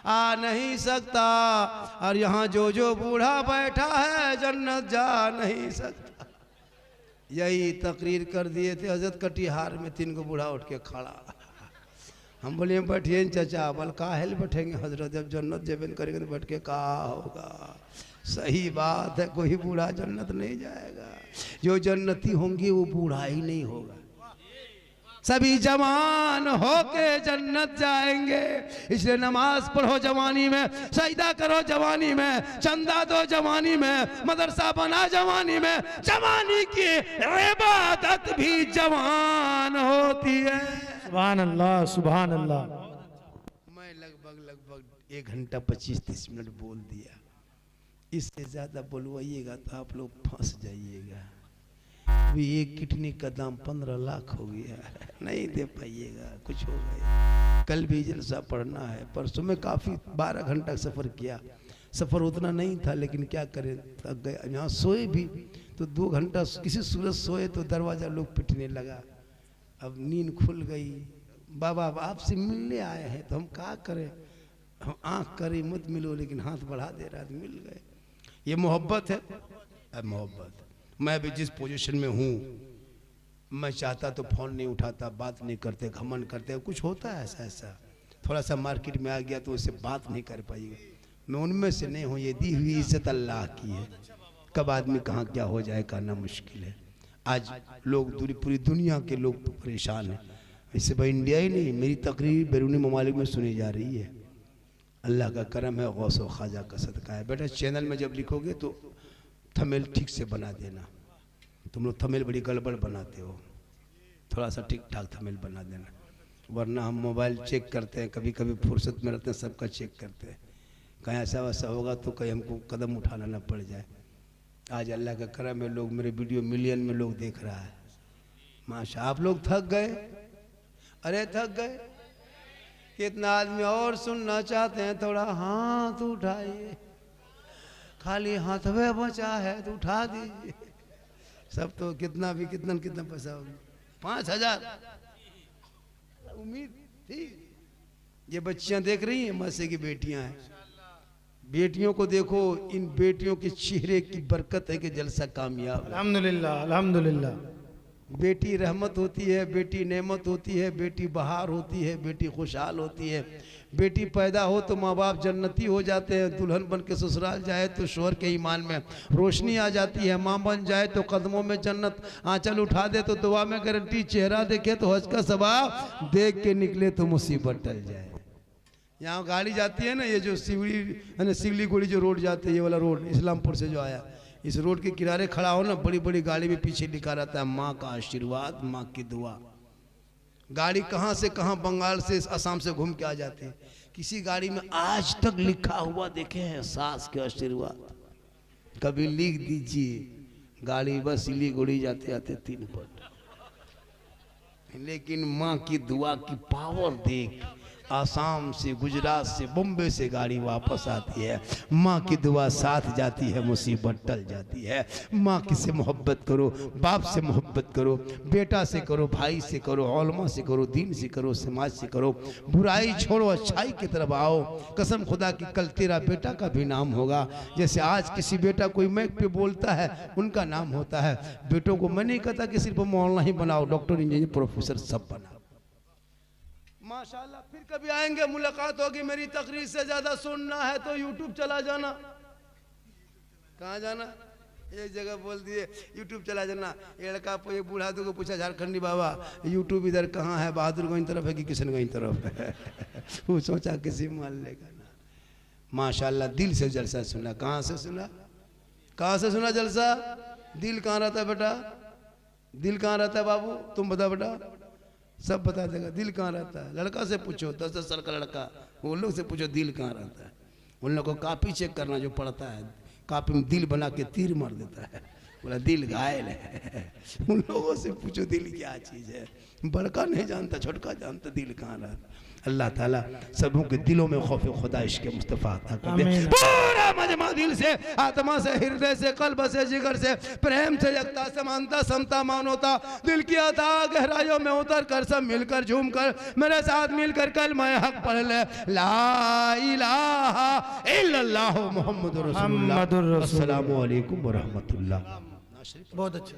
A: आ नहीं सकता, और यहाँ जो बूढ़ा बैठा है जन्नत जा नहीं सकता। यही तकरीर कर दिए थे हजरत कटिहार में, 3 को बूढ़ा उठ के खड़ा। हम बोले बैठिए चाचा, बोल काहे बैठेंगे हजरत, जब जन्नत जब करेंगे तो बैठ के कहा होगा। सही बात है, कोई बूढ़ा जन्नत नहीं जाएगा, जो जन्नती होंगे वो बूढ़ा ही नहीं होगा, सभी जवान होके जन्नत जाएंगे। इसलिए नमाज पढ़ो जवानी में, सजदा करो जवानी में, चंदा दो जवानी में, मदरसा बना जवानी में। जवानी की इबादत भी जवान होती है।
C: सुभान अल्लाह, सुभान अल्लाह।
A: मैं लगभग 1 घंटा 25-30 मिनट बोल दिया, इससे ज़्यादा बोलवाइएगा तो आप लोग फंस जाइएगा। अभी एक किडनी का दाम 15 लाख हो गया है, नहीं दे पाइएगा, कुछ हो गया। कल भी जलसा पढ़ना है, परसों में काफ़ी 12 घंटा सफ़र किया, सफ़र उतना नहीं था लेकिन क्या करें, थक गए। यहाँ सोए भी तो 2 घंटा किसी सूरत सोए तो दरवाज़ा लोग पिटने लगा, अब नींद खुल गई। बाबा आपसे मिलने आए हैं तो हम क्या करें, हम आँख करें मत मिलो, लेकिन हाथ बढ़ा दे रहा है, मिल गए। ये मोहब्बत है, अब मोहब्बत मैं भी जिस पोजीशन में हूँ, मैं चाहता तो फ़ोन नहीं उठाता, बात नहीं करते, घमंड करते, कुछ होता है ऐसा ऐसा, थोड़ा सा मार्केट में आ गया तो उससे बात नहीं कर पाएगा। मैं उनमें से नहीं हूँ। ये दी हुई इज्जत अल्लाह की है, कब आदमी कहाँ क्या हो जाए कहना मुश्किल है। आज लोग पूरी दुनिया के लोग परेशान हैं। इससे भाई इंडिया ही नहीं, मेरी तकरीर बैरूनी ममालिक में सुनी जा रही है। अल्लाह का करम है, गौस व ख्वाजा का सदका है। बेटा चैनल में जब लिखोगे तो थंबनेल ठीक से बना देना। तुम लोग थंबनेल बड़ी गड़बड़ बनाते हो, थोड़ा सा ठीक ठाक थंबनेल बना देना, वरना हम मोबाइल चेक करते हैं, कभी कभी फुर्सत में रहते हैं, सबका चेक करते हैं। कहीं ऐसा वैसा होगा तो कहीं हमको कदम उठाना ना पड़ जाए। आज अल्लाह का करम है, लोग मेरे वीडियो मिलियन में लोग देख रहा है, माशा। आप लोग थक गए? अरे थक गए? कितना आदमी और सुनना चाहते हैं? थोड़ा हाथ उठाइए, खाली हाथ में बचा है तो उठा दीजिए। सब तो कितना पैसा होगा? 5,000 उम्मीद थी। ये बच्चियां देख रही हैं, मसे की बेटियां हैं। बेटियों को देखो, इन बेटियों के चेहरे की बरकत है कि जलसा कामयाब।
C: अल्हम्दुलिल्लाह अल्हम्दुलिल्लाह।
A: बेटी रहमत होती है, बेटी नेमत होती है, बेटी बहार होती है, बेटी खुशहाल होती है। बेटी पैदा हो तो माँ बाप जन्नती हो जाते हैं, दुल्हन बन के ससुराल जाए तो शोहर के ईमान में रोशनी आ जाती है। माँ बन जाए तो कदमों में जन्नत, आंचल उठा दे तो दुआ में गारंटी, चेहरा देखे तो हज का सवाब, देख के निकले तो मुसीबत टल जाए। यहाँ गाड़ी जाती है ना, ये जो सिवली गोड़ी जो रोड जाती है, ये वाला रोड इस्लामपुर से जो आया, इस रोड के किनारे खड़ा हो ना, बड़ी बड़ी गाड़ी में पीछे लिखा रहता है माँ का आशीर्वाद, माँ की दुआ। गाड़ी कहाँ से कहाँ, बंगाल से असम से घूम के आ जाते हैं। किसी गाड़ी में आज तक लिखा हुआ देखे हैं सास के आशीर्वाद? कभी लिख दीजिए। गाड़ी बस सिलीगुड़ी जाते आते 3 पट, लेकिन माँ की दुआ की पावर देख, आसाम से, गुजरात से, बम्बे से गाड़ी वापस आती है। माँ की दुआ साथ जाती है, मुसीबत टल जाती है। माँ की से मोहब्बत करो, बाप से मोहब्बत करो, बेटा से करो, भाई से करो, औलमा से करो, दीन से करो, समाज से करो। बुराई छोड़ो, अच्छाई की तरफ आओ। कसम खुदा की कल तेरा बेटा का भी नाम होगा। जैसे आज किसी बेटा कोई माइक पे बोलता है, उनका नाम होता है। बेटों को मैं नहीं कहता कि सिर्फ मौलाना ही बनाओ, डॉक्टर, इंजीनियर, प्रोफेसर सब बनाओ। माशाल्लाह, फिर कभी आएंगे, मुलाकात होगी। मेरी तकरीर से ज्यादा सुनना है तो यूट्यूब चला जाना। कहाँ जाना? एक जगह बोल दिए यूट्यूब चला जाना। ये लड़का एक बूढ़ा को पूछा, झारखंडी बाबा यूट्यूब इधर कहाँ है, बहादुरगंज तरफ है कि किशनगंज तरफ है? वो सोचा किसी मान लेगा ना। माशाल्लाह, दिल से जलसा सुना। कहाँ से सुना? कहाँ से सुना जलसा? दिल कहाँ रहता है बेटा? दिल कहाँ रहता है बाबू? तुम बता बेटा, सब बता देगा। दिल कहाँ रहता है? लड़का से पूछो, 10-10 साल का लड़का, वो लोग से पूछो दिल कहाँ रहता है। उन लोगों को कापी चेक करना जो पड़ता है, कापी में दिल बना के तीर मार देता है, बोला दिल घायल है। उन लोगों से पूछो दिल क्या चीज़ है। बड़का नहीं जानता, छोटका जानता दिल कहाँ रहता। अल्लाह ताला सबों के दिलों में खौफ खुदा इश्क़ मुस्तफ़ा अता कर दे। पूरा मजमा दिल से, आत्मा से, हृदय से, कल्ब से, जिगर से, प्रेम से, एकता, समानता, समता, मानवता, दिल की अथाह गहराइयों में उतर कर सब मिलकर झूम कर मेरे साथ मिलकर कलमा हक पढ़ ले, ला इलाहा इल्लल्लाह मुहम्मदुर रसूलुल्लाह। अस्सलामु अलैकुम व रहमतुल्लाह।
C: बहुत अच्छा।